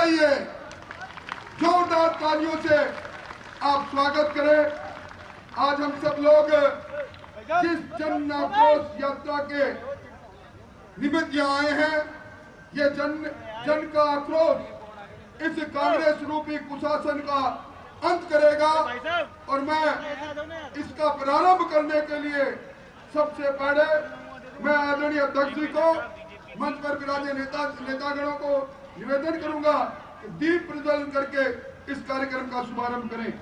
चाहिए। जोरदार तालियों से आप स्वागत करें। आज हम सब लोग जिस जन आक्रोश यात्रा के निमित्त यहाँ आए हैं, ये जन का आक्रोश इस कांग्रेस रूपी कुशासन का अंत करेगा और मैं इसका प्रारंभ करने के लिए सबसे पहले मैं आदरणीय अध्यक्ष जी को, मंच पर विराजे नेतागणों को निवेदन करूंगा कि दीप प्रज्वलन करके इस कार्यक्रम का शुभारंभ करें।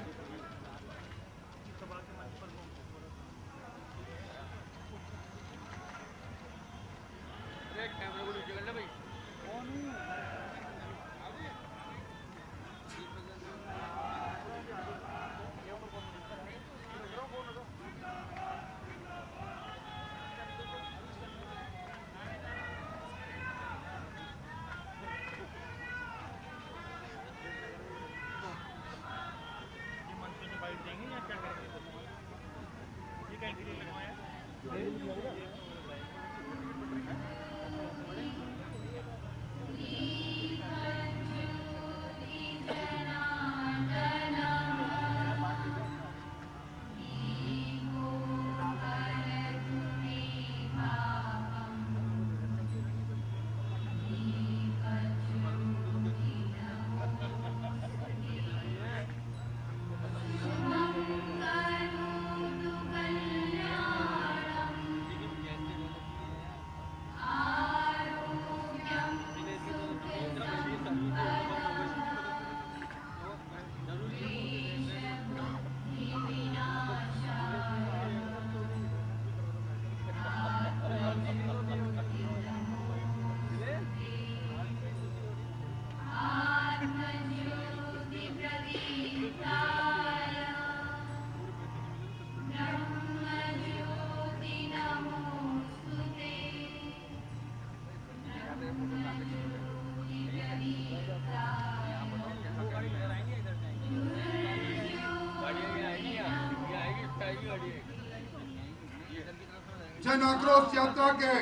जन आक्रोश यात्रा के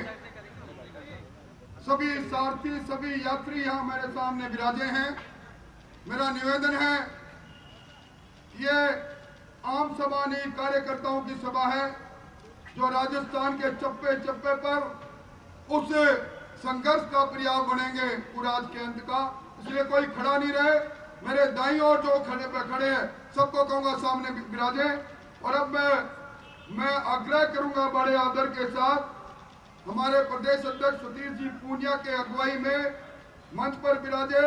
सभी सारथी, सभी यात्री यहाँ मेरे सामने विराजे हैं। मेरा निवेदन है, ये आम सभा नहीं, कार्यकर्ताओं की सभा है जो राजस्थान के चप्पे चप्पे पर उस संघर्ष का पर्याय बनेंगे पुराज के अंत का। इसलिए कोई खड़ा नहीं रहे। मेरे दाईं ओर जो खड़े हैं सबको कहूंगा सामने विराजे। और अब मैं आग्रह करूंगा बड़े आदर के साथ हमारे प्रदेश अध्यक्ष सतीश जी पूनिया के अगुवाई में मंच पर विराजे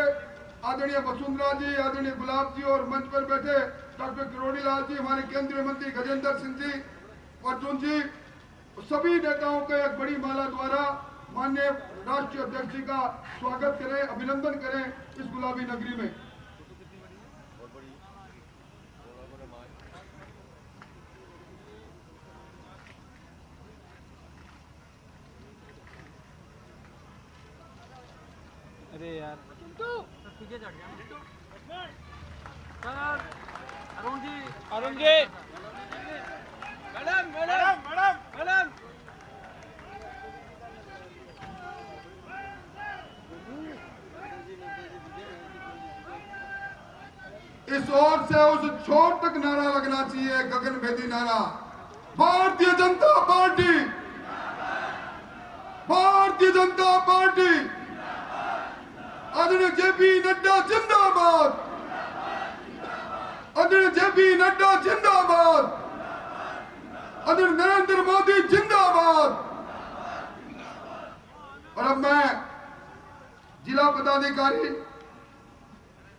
आदरणीय वसुंधरा जी, आदरणीय गुलाब जी और मंच पर बैठे डॉक्टर किरोड़ी लाल जी, हमारे केंद्रीय मंत्री गजेंद्र सिंह जी, अर्जुन जी, सभी नेताओं को एक बड़ी माला द्वारा माननीय राष्ट्रीय अध्यक्ष जी का स्वागत करें, अभिनंदन करें इस गुलाबी नगरी में। अरे यार पीछे चढ़ गया Arun ji, Arun ji, madam madam madam madam इस ओर से उस छोर तक नारा लगना चाहिए, गगन भेदी नारा। भारतीय जनता पार्टी, भारतीय जनता पार्टी, आदरणीय जेपी नड्डा जिंदाबाद, आदरणीय जेपी नड्डा जिंदाबाद, आदरणीय नरेंद्र मोदी जिंदाबाद। और अब मैं जिला पदाधिकारी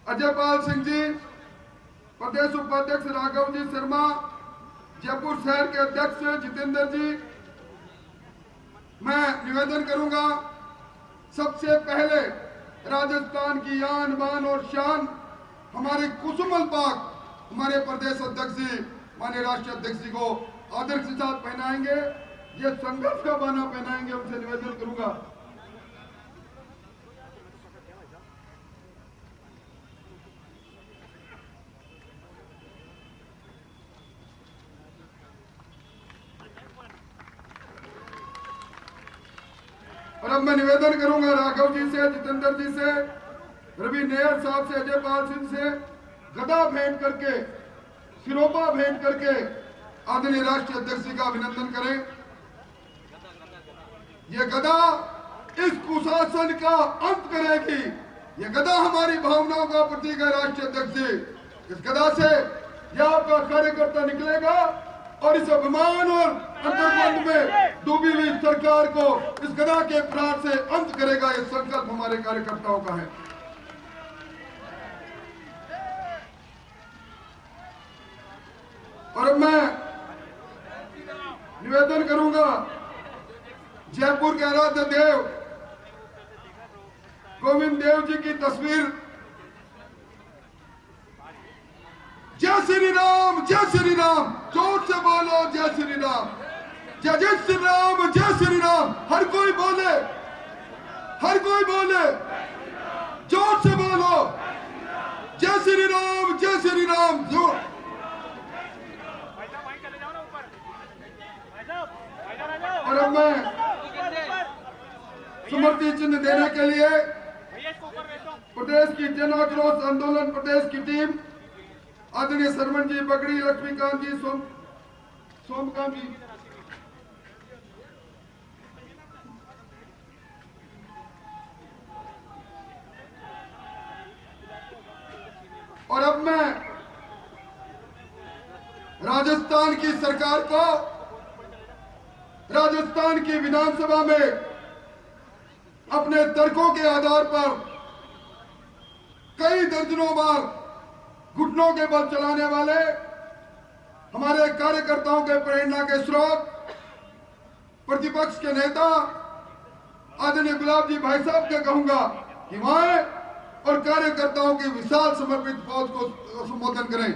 अजयपाल सिंह जी, प्रदेश उपाध्यक्ष राघव जी शर्मा, जयपुर शहर के अध्यक्ष जितेंद्र जी, मैं निवेदन करूंगा सबसे पहले राजस्थान की आन बान और शान हमारे कुसुमल पाक हमारे प्रदेश अध्यक्ष जी, माननीय राष्ट्रीय अध्यक्ष जी को आदर के साथ पहनाएंगे, ये संघर्ष का बाना पहनाएंगे। उनसे निवेदन करूंगा। और अब मैं निवेदन करूंगा राघव जी से, जितेंद्र जी से रवि नायर साहब से, अजय पाल सिंह से गदा भेंट करके, सिरोपा भेंट करके आदरणीय राष्ट्रीय अध्यक्ष जी का अभिनंदन करें। ये गदा इस कुशासन का अंत करेगी। ये गदा हमारी भावनाओं का प्रतीक है। राष्ट्रीय अध्यक्ष जी, इस गदा से यह आपका कार्यकर्ता निकलेगा और इस अभिमान और अंतर्मंद में डूबी हुई सरकार को इस गदा के प्रहार से अंत करेगा। ये संकल्प हमारे कार्यकर्ताओं का है। और अब मैं निवेदन करूंगा, जयपुर के आराध्य देव गोविंद देव जी की तस्वीर। जय श्री राम, जय श्री राम, जोर से बोलो जय श्री राम, जय जय श्री राम, जय श्री राम। हर कोई बोले, हर कोई बोले, जोर से बोलो जय श्री राम, जय श्री राम। जोर। और अब मैं सुमति चिन्ह देने के लिए प्रदेश की जन आक्रोश आंदोलन प्रदेश की टीम आदरणीय सरवण जी, बगड़ी, लक्ष्मीकांत जी, सोमकांत जी, और अब मैं राजस्थान की सरकार को, राजस्थान की विधानसभा में अपने तर्कों के आधार पर कई दर्जनों बार घुटनों के बल चलाने वाले हमारे कार्यकर्ताओं के प्रेरणा के स्रोत, प्रतिपक्ष के नेता आदरणीय गुलाब जी भाई साहब के कहूंगा कि वहां और कार्यकर्ताओं की विशाल समर्पित फौज को संबोधन करें।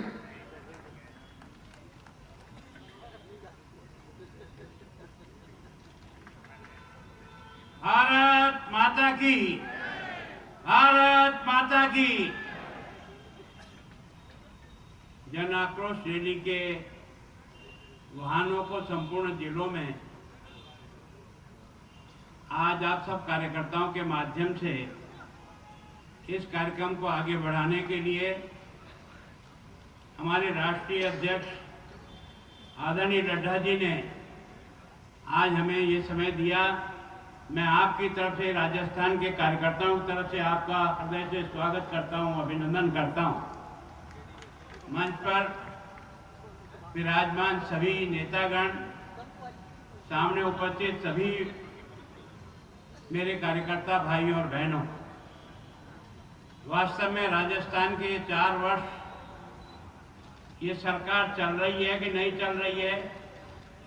भारत माता की, भारत माता की। जन आक्रोश रैली के वाहनों को संपूर्ण जिलों में आज आप सब कार्यकर्ताओं के माध्यम से इस कार्यक्रम को आगे बढ़ाने के लिए हमारे राष्ट्रीय अध्यक्ष आदरणीय नड्डा जी ने आज हमें ये समय दिया। मैं आपकी तरफ से, राजस्थान के कार्यकर्ताओं की तरफ से आपका हृदय से स्वागत करता हूं, अभिनंदन करता हूं। मंच पर विराजमान सभी नेतागण, सामने उपस्थित सभी मेरे कार्यकर्ता भाई और बहनों, वास्तव में राजस्थान के 4 वर्ष ये सरकार चल रही है कि नहीं चल रही है,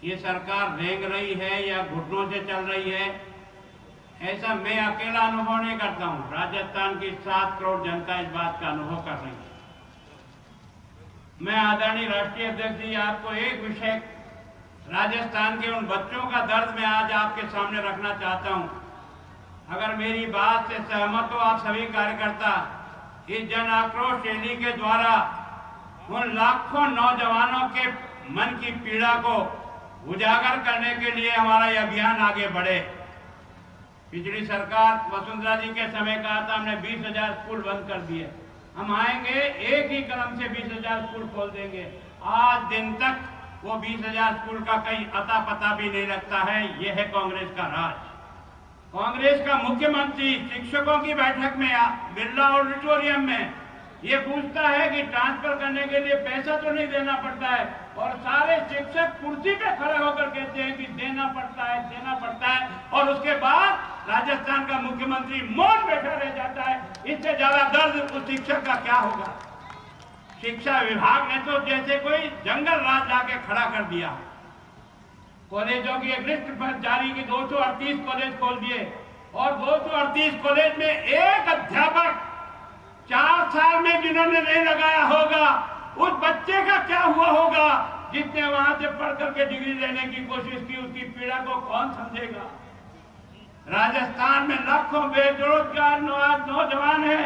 ये सरकार रेंग रही है या घुटनों से चल रही है, ऐसा मैं अकेला अनुभव नहीं करता हूं। राजस्थान की 7 करोड़ जनता इस बात का अनुभव कर रही है। मैं आदरणीय राष्ट्रीय अध्यक्ष जी, आपको एक विषय, राजस्थान के उन बच्चों का दर्द मैं आज आपके सामने रखना चाहता हूं। अगर मेरी बात से सहमत हो आप सभी कार्यकर्ता, इस जन आक्रोश रैली के द्वारा उन लाखों नौजवानों के मन की पीड़ा को उजागर करने के लिए हमारा यह अभियान आगे बढ़े। पिछली सरकार वसुंधरा जी के समय कहा था हमने 20,000 स्कूल बंद कर दिए, हम आएंगे एक ही कदम से 20,000 स्कूल खोल देंगे। आज दिन तक वो 20,000 स्कूल का कहीं अता पता भी नहीं लगता है। ये है कांग्रेस का राज। कांग्रेस का मुख्यमंत्री शिक्षकों की बैठक में बिरला ऑडिटोरियम में ये पूछता है कि ट्रांसफर करने के लिए पैसा तो नहीं देना पड़ता है, और सारे शिक्षक कुर्सी पे खड़े होकर कहते हैं कि देना पड़ता है, देना पड़ता है, और उसके बाद राजस्थान का मुख्यमंत्री मौन बैठा रह जाता है। इससे ज्यादा दर्द उस शिक्षक का क्या होगा। शिक्षा विभाग ने तो जैसे कोई जंगल राज लाके खड़ा कर दिया। कॉलेजों की एक लिस्ट जारी की, 238 कॉलेज खोल दिए, और 238 कॉलेज में एक अध्यापक 4 साल में जिन्होंने नहीं लगाया होगा, उस बच्चे का क्या हुआ होगा जिसने वहां से पढ़ करके डिग्री लेने की कोशिश की। उसकी पीड़ा को कौन समझेगा। राजस्थान में लाखों बेरोजगार नौजवान है।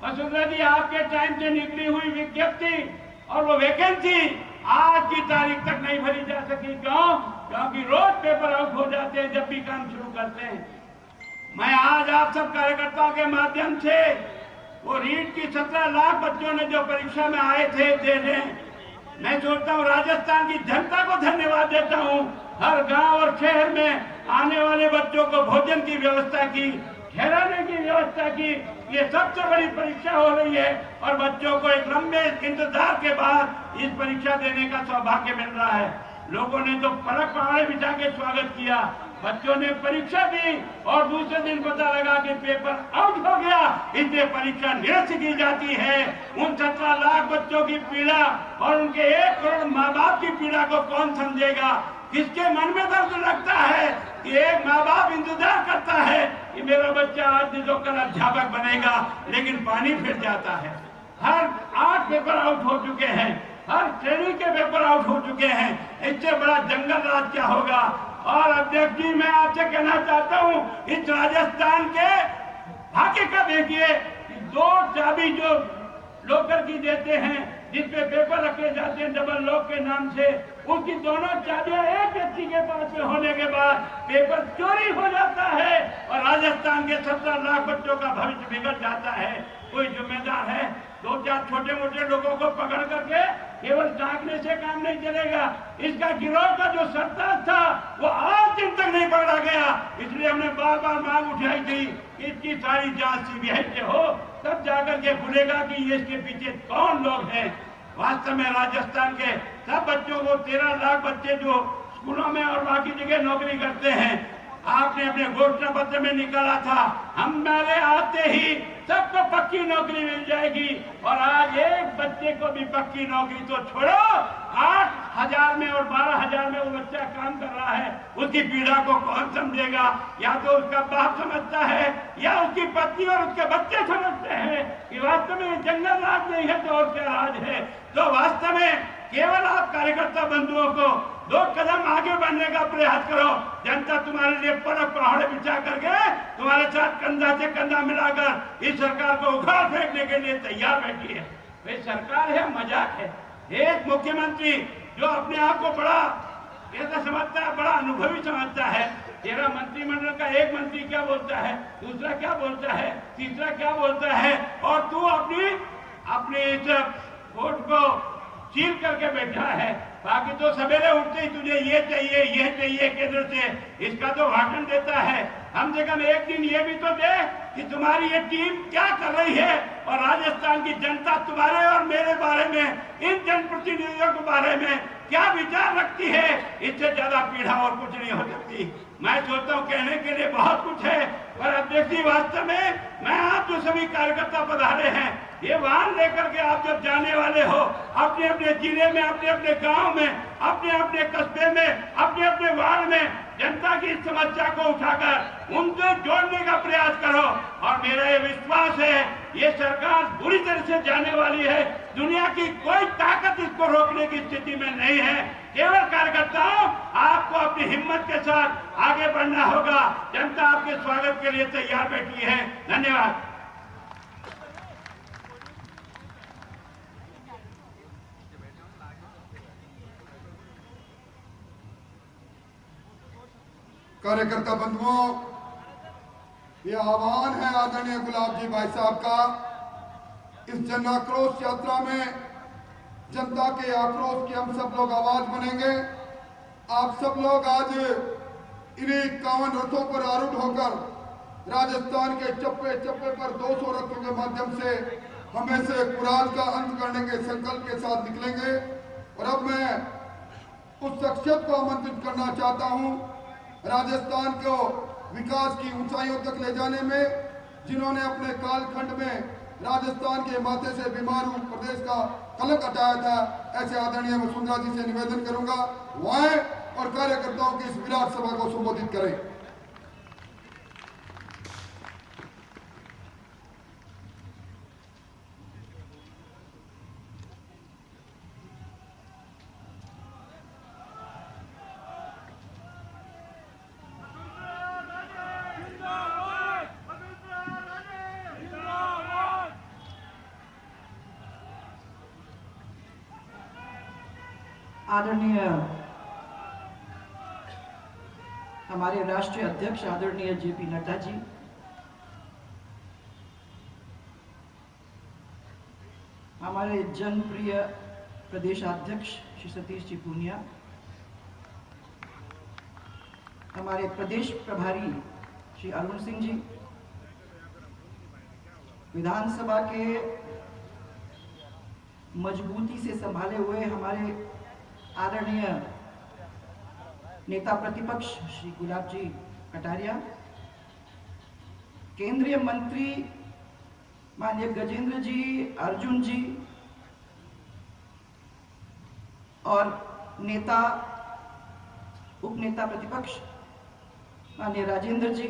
वसुंधरा जी, आपके टाइम से निकली हुई विज्ञप्ति और वो वैकेंसी आज की तारीख तक नहीं भरी जा सकी। क्यों? क्योंकि रोज पेपर आउट हो जाते हैं जब भी काम शुरू करते हैं। मैं आज आप सब कार्यकर्ताओं के माध्यम से वो रीट की 17 लाख बच्चों ने जो परीक्षा में आए थे देने, मैं सोचता हूँ राजस्थान की जनता को धन्यवाद देता हूँ। हर गांव और शहर में आने वाले बच्चों को भोजन की व्यवस्था की, ठहराने की व्यवस्था की। ये सबसे बड़ी परीक्षा हो रही है और बच्चों को एक लंबे इंतजार के बाद इस परीक्षा देने का सौभाग्य मिल रहा है। लोगों ने तो पलक पहाड़े बिछा के स्वागत किया। बच्चों ने परीक्षा दी और दूसरे दिन पता लगा कि पेपर आउट हो गया, इसलिए परीक्षा निरस्त की जाती है। उन 17 लाख बच्चों की पीड़ा और उनके 1 करोड़ माँ बाप की पीड़ा को कौन समझेगा? किसके मन में दर्द लगता है कि एक माँ बाप इंतजार करता है कि मेरा बच्चा आज नहीं तो कल अध्यापक बनेगा, लेकिन पानी फिर जाता है। हर 8 पेपर आउट हो चुके हैं, हर श्रेणी के पेपर आउट हो चुके हैं। इससे बड़ा जंगल राज क्या होगा? और अध्यक्ष जी, मैं आपसे कहना चाहता हूं, इस राजस्थान के भाग्य का देखिए, 2 चाबी जो लॉकर की देते हैं, जिसपे पेपर रखे जाते हैं डबल लॉक के नाम से, उसकी दोनों चाबियां एक व्यक्ति के पास में होने के बाद पेपर चोरी हो जाता है और राजस्थान के 17 लाख बच्चों का भविष्य बिगड़ जाता है। कोई जिम्मेदार है? 2-4 छोटे मोटे लोगों को पकड़ करके केवल झांकने से काम नहीं चलेगा। इसका गिरोह का जो सरताज था वो आज दिन तक नहीं पकड़ा गया। इसलिए हमने बार बार मांग उठाई थी कि इसकी सारी जांच सीबीआई से हो, तब जाकर के खुलेगा कि ये इसके पीछे कौन लोग हैं। वास्तव में राजस्थान के सब बच्चों को 13 लाख बच्चे जो स्कूलों में और बाकी जगह नौकरी करते हैं, आपने अपने घोषणा पत्र में निकाला था हमारे आते ही सबको पक्की नौकरी मिल जाएगी। और आज एक बच्चे को भी पक्की नौकरी तो छोड़ो, 8,000 में और 12,000 में वो बच्चा काम कर रहा है, उसकी पीड़ा को कौन समझेगा? या तो उसका बाप समझता है या उसकी पत्नी और उसके बच्चे समझते हैं कि वास्तव में जंगल राज नहीं है तो और क्या राज है। तो वास्तव में केवल आप कार्यकर्ता बंधुओं को 2 कदम आगे बढ़ने का प्रयास करो। जनता तुम्हारे लिए पलक पहाड़े बिछा करके तुम्हारे साथ कंधा से कंधा मिलाकर इस सरकार को उखाड़ फेंकने के लिए तैयार बैठी है। वे सरकार है, मजाक है। एक मुख्यमंत्री जो अपने आप को बड़ा कैसा समझता है, बड़ा अनुभवी समझता है। तेरा मंत्रिमंडल का एक मंत्री क्या बोलता है, दूसरा क्या बोलता है, तीसरा क्या बोलता है, और तू अपनी इस वोट को चील करके बैठा है। बाकी तो सवेरे उठते ही तुझे ये चाहिए केंद्र से, इसका तो भाषण देता है। हम से कम एक दिन ये भी तो दे कि तुम्हारी ये टीम क्या कर रही है और राजस्थान की जनता तुम्हारे और मेरे बारे में, इन जनप्रतिनिधियों के बारे में क्या विचार रखती है। इससे ज्यादा पीड़ा और कुछ नहीं हो सकती। मैं सोचता हूँ कहने के लिए बहुत कुछ है, पर अध्यक्ष जी वास्तव में मैं आप जो सभी कार्यकर्ता पधारे हैं, ये वाहन लेकर के आप जब जाने वाले हो अपने अपने जिले में, अपने अपने गांव में, अपने अपने कस्बे में, अपने अपने वार्ड में जनता की इस समस्या को उठाकर उनसे जोड़ने का प्रयास करो। और मेरा ये विश्वास है ये सरकार बुरी तरह से जाने वाली है। दुनिया की कोई ताकत इसको रोकने की स्थिति में नहीं है। केवल कार्यकर्ताओं आपको अपनी हिम्मत के साथ आगे बढ़ना होगा। जनता आपके स्वागत के लिए तैयार बैठी है। धन्यवाद। कार्यकर्ता बंधुओं, ये आह्वान है आदरणीय गुलाब जी भाई साहब का। इस जन आक्रोश यात्रा में जनता के आक्रोश की हम सब लोग आवाज बनेंगे। आप सब लोग आज इन्हीं 51 रथों पर आरूढ़ होकर राजस्थान के चप्पे चप्पे पर 200 रथों के माध्यम से हमें से कुराज का अंत करने के संकल्प के साथ निकलेंगे। और अब मैं उस शख्सियत को आमंत्रित करना चाहता हूं राजस्थान को विकास की ऊंचाइयों तक ले जाने में, जिन्होंने अपने कालखंड में राजस्थान के माथे से बीमार प्रदेश का कलंक हटाया था। ऐसे आदरणीय वसुंधरा जी से निवेदन करूंगा वो आए और कार्यकर्ताओं की इस विराट सभा को संबोधित करें। आदरणीय हमारे राष्ट्रीय अध्यक्ष आदरणीय जेपी नड्डा जी, हमारे जनप्रिय प्रदेशाध्यक्ष श्री सतीश जी पूनिया, हमारे प्रदेश प्रभारी श्री अरुण सिंह जी, विधानसभा के मजबूती से संभाले हुए हमारे आदरणीय नेता प्रतिपक्ष श्री गुलाब जी कटारिया, केंद्रीय मंत्री माननीय गजेंद्र जी, अर्जुन जी और नेता उपनेता प्रतिपक्ष माननीय राजेंद्र जी,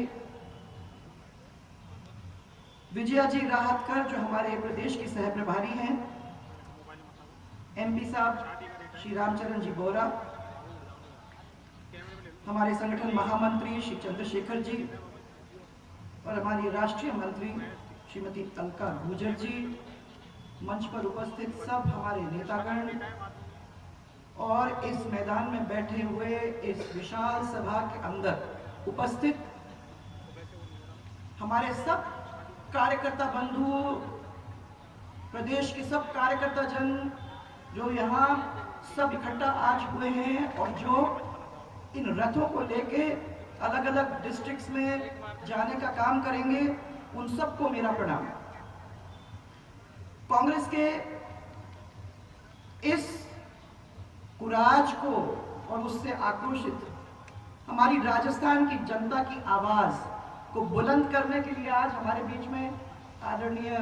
विजया जी राहतकर जो हमारे प्रदेश की सह प्रभारी हैं, एमपी साहब श्री रामचरण जी बोरा, हमारे संगठन महामंत्री श्री चंद्रशेखर जी और हमारी राष्ट्रीय मंत्री श्रीमती अलका गुर्जर जी, मंच पर उपस्थित सब हमारे नेतागण और इस मैदान में बैठे हुए इस विशाल सभा के अंदर उपस्थित हमारे सब कार्यकर्ता बंधु, प्रदेश के सब कार्यकर्ता जन जो यहाँ सब इकट्ठा आज हुए हैं और जो इन रथों को लेके अलग अलग डिस्ट्रिक्ट्स में जाने का काम करेंगे, उन सबको मेरा प्रणाम। कांग्रेस के इस कुराज को और उससे आक्रोशित हमारी राजस्थान की जनता की आवाज को बुलंद करने के लिए आज हमारे बीच में आदरणीय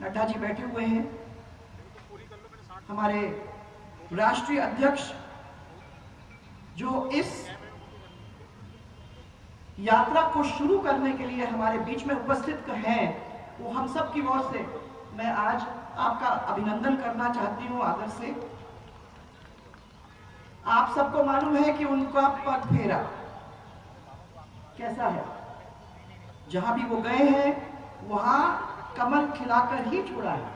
नड्डा जी बैठे हुए हैं। हमारे राष्ट्रीय अध्यक्ष जो इस यात्रा को शुरू करने के लिए हमारे बीच में उपस्थित हैं, वो हम सब की ओर से मैं आज आपका अभिनंदन करना चाहती हूं आदर से। आप सबको मालूम है कि उनका पग फेरा कैसा है, जहां भी वो गए हैं वहां कमल खिलाकर ही छोड़ा है।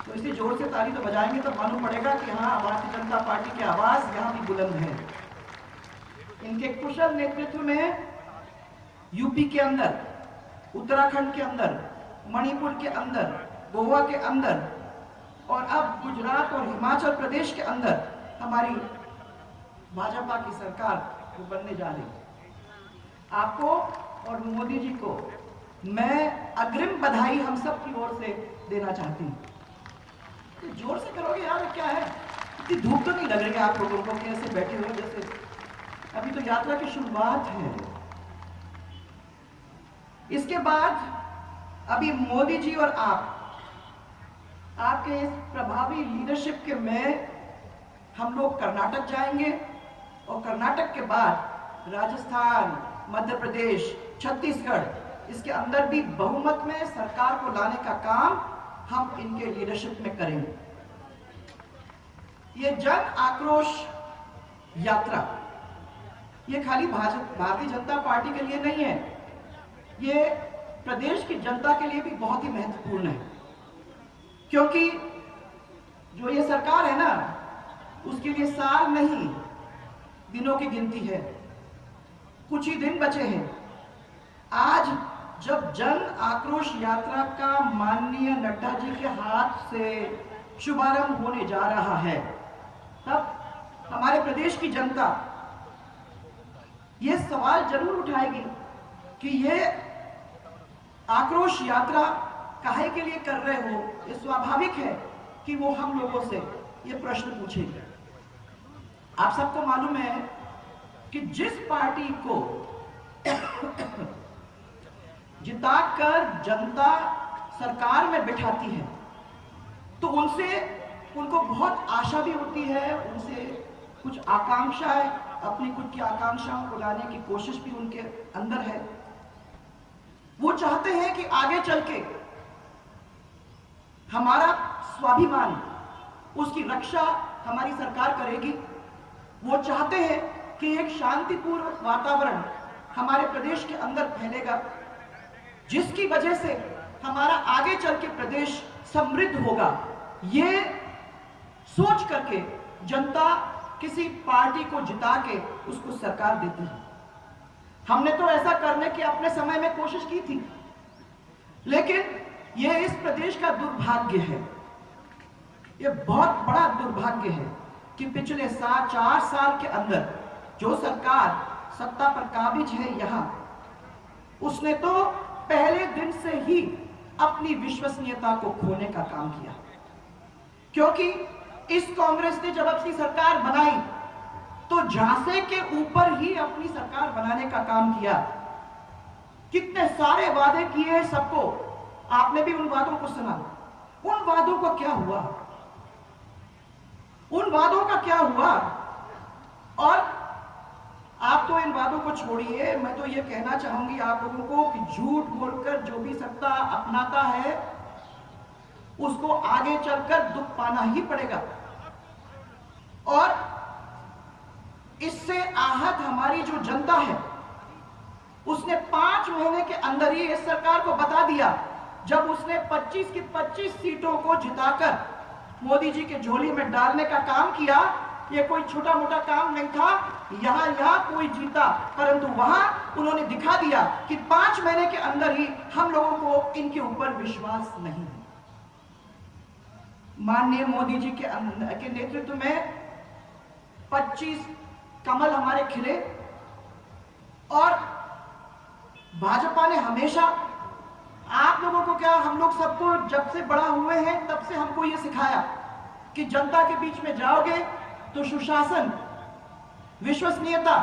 तो इसे जोर से ताली तो बजाएंगे तो मालूम पड़ेगा कि हाँ, भारतीय जनता पार्टी की आवाज यहां भी बुलंद है। इनके कुशल नेतृत्व में यूपी के अंदर, उत्तराखंड के अंदर, मणिपुर के अंदर, गोवा के अंदर और अब गुजरात और हिमाचल प्रदेश के अंदर हमारी भाजपा की सरकार वो बनने जा रही है। आपको और मोदी जी को मैं अग्रिम बधाई हम सब की ओर से देना चाहती हूँ। तो जोर से करोगे यार, क्या है, इतनी धूप तो नहीं लग रही है आप लोगों को, कैसे बैठे हुए जैसे अभी तो यात्रा की शुरुआत है। इसके बाद अभी मोदी जी और आपके इस प्रभावी लीडरशिप के में हम लोग कर्नाटक जाएंगे और कर्नाटक के बाद राजस्थान, मध्य प्रदेश, छत्तीसगढ़, इसके अंदर भी बहुमत में सरकार को लाने का काम हम इनके लीडरशिप में करेंगे। ये जन आक्रोश यात्रा ये खाली भारतीय जनता पार्टी के लिए नहीं है, ये प्रदेश की जनता के लिए भी बहुत ही महत्वपूर्ण है। क्योंकि जो ये सरकार है ना, उसके लिए साल नहीं दिनों की गिनती है, कुछ ही दिन बचे हैं। आज जब जन आक्रोश यात्रा का माननीय नड्डा जी के हाथ से शुभारंभ होने जा रहा है, तब हमारे प्रदेश की जनता ये सवाल जरूर उठाएगी कि ये आक्रोश यात्रा काहे के लिए कर रहे हो। ये स्वाभाविक है कि वो हम लोगों से ये प्रश्न पूछेंगे। आप सबको मालूम है कि जिस पार्टी को जिताकर जनता सरकार में बिठाती है तो उनको बहुत आशा भी होती है, उनसे कुछ आकांक्षा है, अपनी खुद की आकांक्षाओं को लाने की कोशिश भी उनके अंदर है। वो चाहते हैं कि आगे चल के हमारा स्वाभिमान, उसकी रक्षा हमारी सरकार करेगी। वो चाहते हैं कि एक शांतिपूर्ण वातावरण हमारे प्रदेश के अंदर फैलेगा, जिसकी वजह से हमारा आगे चल के प्रदेश समृद्ध होगा। ये सोच करके जनता किसी पार्टी को जिता के उसको सरकार देती है। हमने तो ऐसा करने की अपने समय में कोशिश की थी, लेकिन ये इस प्रदेश का दुर्भाग्य है, ये बहुत बड़ा दुर्भाग्य है कि पिछले 4 साल के अंदर जो सरकार सत्ता पर काबिज है यहां, उसने तो पहले दिन से ही अपनी विश्वसनीयता को खोने का काम किया। क्योंकि इस कांग्रेस ने जब अपनी सरकार बनाई तो झांसे के ऊपर ही अपनी सरकार बनाने का काम किया। कितने सारे वादे किए सबको, आपने भी उन वादों को सुना। उन वादों का क्या हुआ? उन वादों का क्या हुआ? और आप तो इन वादों को छोड़िए, मैं तो ये कहना चाहूंगी आप लोगों को कि झूठ बोलकर जो भी सत्ता अपनाता है उसको आगे चलकर दुख पाना ही पड़ेगा। और इससे आहत हमारी जो जनता है उसने 5 महीने के अंदर ही इस सरकार को बता दिया, जब उसने 25 की 25 सीटों को जिताकर मोदी जी के झोली में डालने का काम किया। ये कोई छोटा मोटा काम नहीं था, यहां कोई जीता, परंतु वहां उन्होंने दिखा दिया कि 5 महीने के अंदर ही हम लोगों को इनके ऊपर विश्वास नहीं है। माननीय मोदी जी के नेतृत्व में 25 कमल हमारे खिले और भाजपा ने हमेशा आप लोगों को, क्या हम लोग सबको जब से बड़ा हुए हैं तब से हमको ये सिखाया कि जनता के बीच में जाओगे तो सुशासन, विश्वसनीयता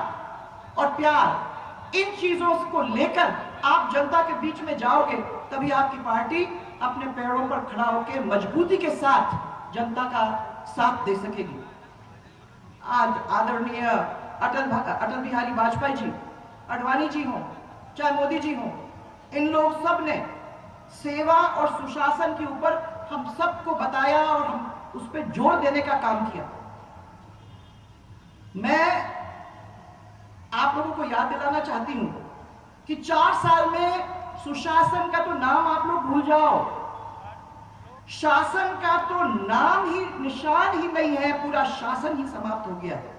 और प्यार, इन चीजों को लेकर आप जनता के बीच में जाओगे तभी आपकी पार्टी अपने पैरों पर खड़ा होकर मजबूती के साथ जनता का साथ दे सकेगी। आज आदरणीय अटल बिहारी वाजपेयी जी, आडवाणी जी हो, चाहे मोदी जी हो, इन लोग सब ने सेवा और सुशासन के ऊपर हम सबको बताया और हम उस पर जोर देने का काम किया। मैं आप लोगों को याद दिलाना चाहती हूं कि 4 साल में सुशासन का तो नाम आप लोग भूल जाओ, शासन का तो नाम ही, निशान ही नहीं है, पूरा शासन ही समाप्त हो गया है।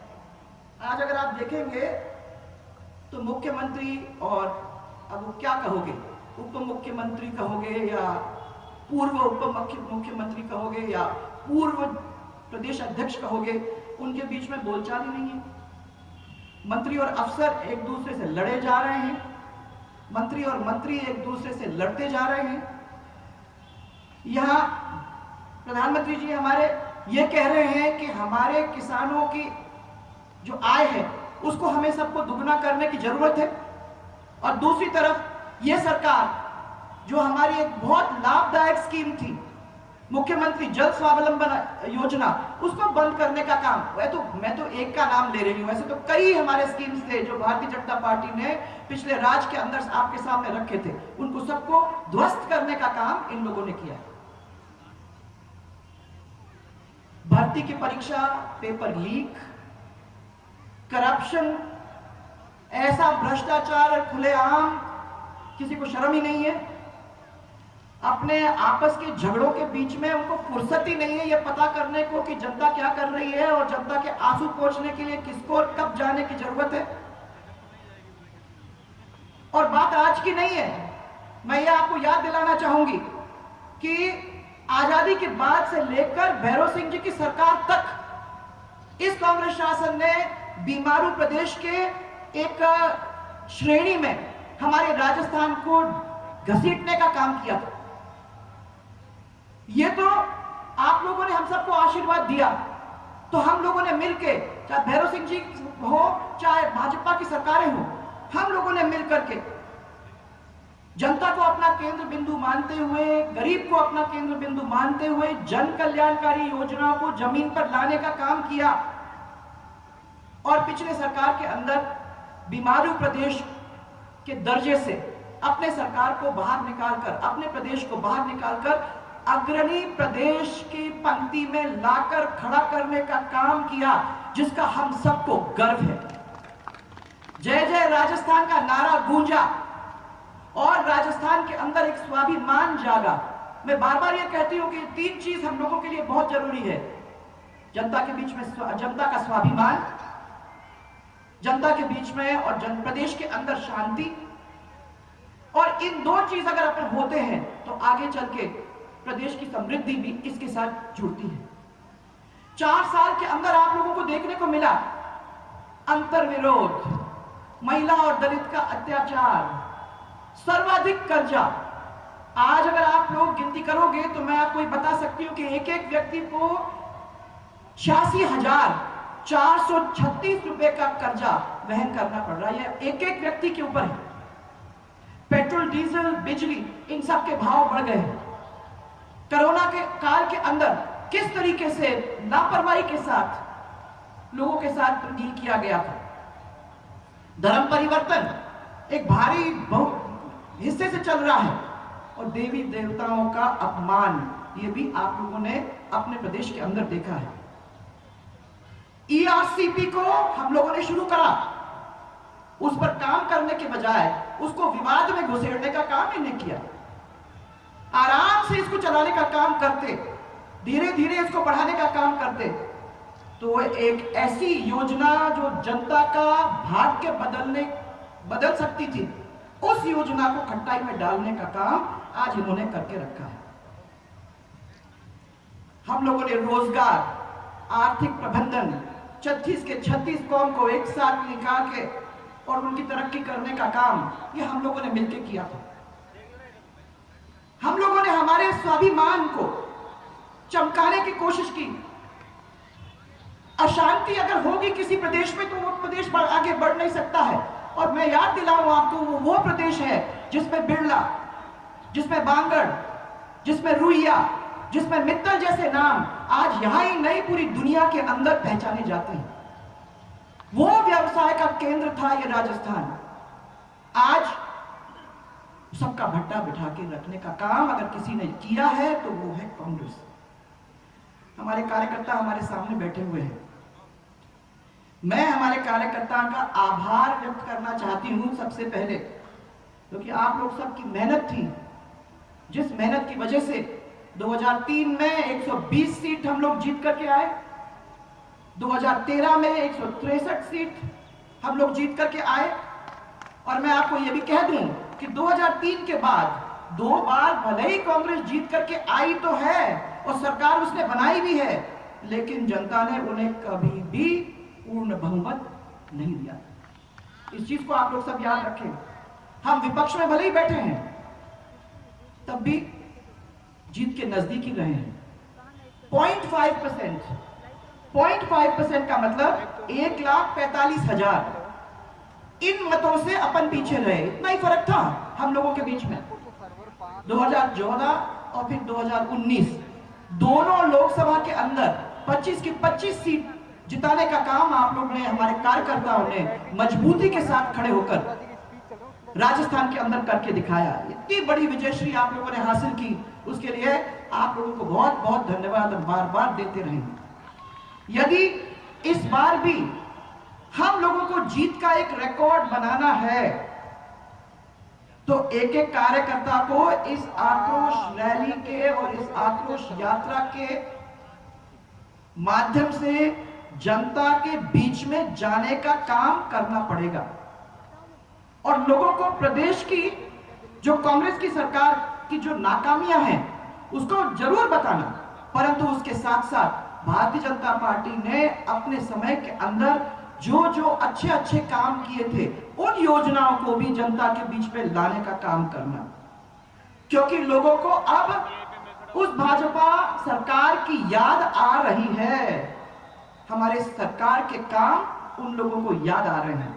आज अगर आप देखेंगे तो मुख्यमंत्री, और अब वो क्या कहोगे, उप मुख्यमंत्री कहोगे या पूर्व उप मुख्यमंत्री कहोगे या पूर्व प्रदेश अध्यक्ष कहोगे, उनके बीच में बोलचाल ही नहीं है। मंत्री और अफसर एक दूसरे से लड़े जा रहे हैं, मंत्री और मंत्री एक दूसरे से लड़ते जा रहे हैं। यहां प्रधानमंत्री जी हमारे ये कह रहे हैं कि हमारे किसानों की जो आय है उसको हमें सबको दुगना करने की जरूरत है, और दूसरी तरफ ये सरकार जो हमारी एक बहुत लाभदायक स्कीम थी, मुख्यमंत्री जल स्वावलंबन योजना, उसको बंद करने का काम, मैं तो एक का नाम ले रही हूं, वैसे तो कई हमारे स्कीम्स थे जो भारतीय जनता पार्टी ने पिछले राज के अंदर आपके सामने रखे थे, उनको सबको ध्वस्त करने का काम इन लोगों ने किया। भर्ती की परीक्षा पेपर लीक, करप्शन, ऐसा भ्रष्टाचार खुलेआम, किसी को शर्म ही नहीं है। अपने आपस के झगड़ों के बीच में उनको फुर्सत ही नहीं है ये पता करने को कि जनता क्या कर रही है और जनता के आंसू पोंछने के लिए किसको और कब जाने की जरूरत है। और बात आज की नहीं है, मैं ये आपको याद दिलाना चाहूंगी कि आजादी के बाद से लेकर भैरव सिंह जी की सरकार तक इस कांग्रेस शासन ने बीमारू प्रदेश के एक श्रेणी में हमारे राजस्थान को घसीटने का काम किया था। ये तो आप लोगों ने हम सबको आशीर्वाद दिया, तो हम लोगों ने मिलके, चाहे भैरव सिंह जी हो चाहे भाजपा की सरकारें हो, हम लोगों ने मिलकर के जनता को अपना केंद्र बिंदु मानते हुए, गरीब को अपना केंद्र बिंदु मानते हुए जन कल्याणकारी योजनाओं को जमीन पर लाने का काम किया। और पिछले सरकार के अंदर बीमारू प्रदेश के दर्जे से अपने सरकार को बाहर निकालकर, अपने प्रदेश को बाहर निकालकर अग्रणी प्रदेश की पंक्ति में लाकर खड़ा करने का काम किया, जिसका हम सबको गर्व है। जय जय राजस्थान का नारा गूंजा और राजस्थान के अंदर एक स्वाभिमान जागा। मैं बार बार ये कहती हूं कि 3 चीज हम लोगों के लिए बहुत जरूरी है, जनता के बीच में जनता का स्वाभिमान, जनता के बीच में और प्रदेश के अंदर शांति, और इन दो चीज अगर अपन होते हैं तो आगे चल के प्रदेश की समृद्धि भी इसके साथ जुड़ती है। 4 साल के अंदर आप लोगों को देखने को मिला अंतर्विरोध, महिला और दलित का अत्याचार, सर्वाधिक कर्जा। आज अगर आप लोग गिनती करोगे तो मैं आपको बता सकती हूं कि एक एक व्यक्ति को 86,436 रुपए का कर्जा वहन करना पड़ रहा है। एक एक व्यक्ति के ऊपर है। पेट्रोल, डीजल, बिजली, इन सब के भाव बढ़ गए। कोरोना के काल के अंदर किस तरीके से लापरवाही के साथ लोगों के साथ डील किया गया था। धर्म परिवर्तन एक भारी हिस्से से चल रहा है और देवी देवताओं का अपमान, ये भी आप लोगों ने अपने प्रदेश के अंदर देखा है। ERCP को हम लोगों ने शुरू करा, उस पर काम करने के बजाय उसको विवाद में घुसेड़ने का काम इन्हें किया। आराम से इसको चलाने का काम करते, धीरे धीरे इसको बढ़ाने का काम करते, तो एक ऐसी योजना जो जनता का भाग्य बदल सकती थी, उस योजना को खट्टाई में डालने का काम आज इन्होंने करके रखा है। हम लोगों ने रोजगार, आर्थिक प्रबंधन, 36 के 36 कौम को एक साथ निकाल के और उनकी तरक्की करने का काम ये हम लोगों ने मिलकर किया था। हम लोगों ने हमारे स्वाभिमान को चमकाने की कोशिश की। अशांति अगर होगी किसी प्रदेश में तो वो प्रदेश आगे बढ़ नहीं सकता है। और मैं याद दिलाऊं आपको, वो प्रदेश है जिसमें बिरला, जिसमें बांगड़, जिसमें रुइया, जिसमें मित्तल जैसे नाम आज यहां ही नहीं पूरी दुनिया के अंदर पहचाने जाते हैं। वो व्यवसाय का केंद्र था ये राजस्थान। आज सबका भट्टा बिठा के रखने का काम अगर किसी ने किया है तो वो है कांग्रेस। हमारे कार्यकर्ता हमारे सामने बैठे हुए हैं। मैं हमारे कार्यकर्ताओं का आभार व्यक्त करना चाहती हूं सबसे पहले, क्योंकि आप लोग सबकी मेहनत थी, जिस मेहनत की वजह से 2003 में 120 सीट हम लोग जीत करके आए, 2013 में 163 सीट हम लोग जीत करके आए। और मैं आपको यह भी कह दूं कि 2003 के बाद 2 बार भले ही कांग्रेस जीत करके आई तो है और सरकार उसने बनाई भी है, लेकिन जनता ने उन्हें कभी भी पूर्ण बहुमत नहीं दिया। इस चीज को आप लोग सब याद रखें। हम विपक्ष में भले ही बैठे हैं, तब भी जीत के नजदीक ही रहे हैं। 0.5% का मतलब 1,45,000 इन मतों से अपन पीछे रहे। इतना ही फर्क था हम लोगों के बीच में। 2014 और फिर 2019 दोनों लोकसभा के अंदर 25 की 25 सीट जिताने का काम आप लोगों ने, हमारे कार्यकर्ताओं ने मजबूती के साथ खड़े होकर राजस्थान के अंदर करके दिखाया। इतनी बड़ी विजयश्री आप लोगों ने हासिल की, उसके लिए आप लोगों को बहुत बहुत धन्यवाद बार बार देते रहेंगे। यदि इस बार भी हम लोगों को जीत का एक रिकॉर्ड बनाना है तो एक एक कार्यकर्ता को इस आक्रोश रैली के और इस आक्रोश यात्रा के माध्यम से जनता के बीच में जाने का काम करना पड़ेगा और लोगों को प्रदेश की जो कांग्रेस की सरकार की जो नाकामियां हैं उसको जरूर बताना। परंतु उसके साथ साथ भारतीय जनता पार्टी ने अपने समय के अंदर जो जो अच्छे अच्छे काम किए थे उन योजनाओं को भी जनता के बीच में लाने का काम करना, क्योंकि लोगों को अब उस भाजपा सरकार की याद आ रही है। हमारे सरकार के काम उन लोगों को याद आ रहे हैं।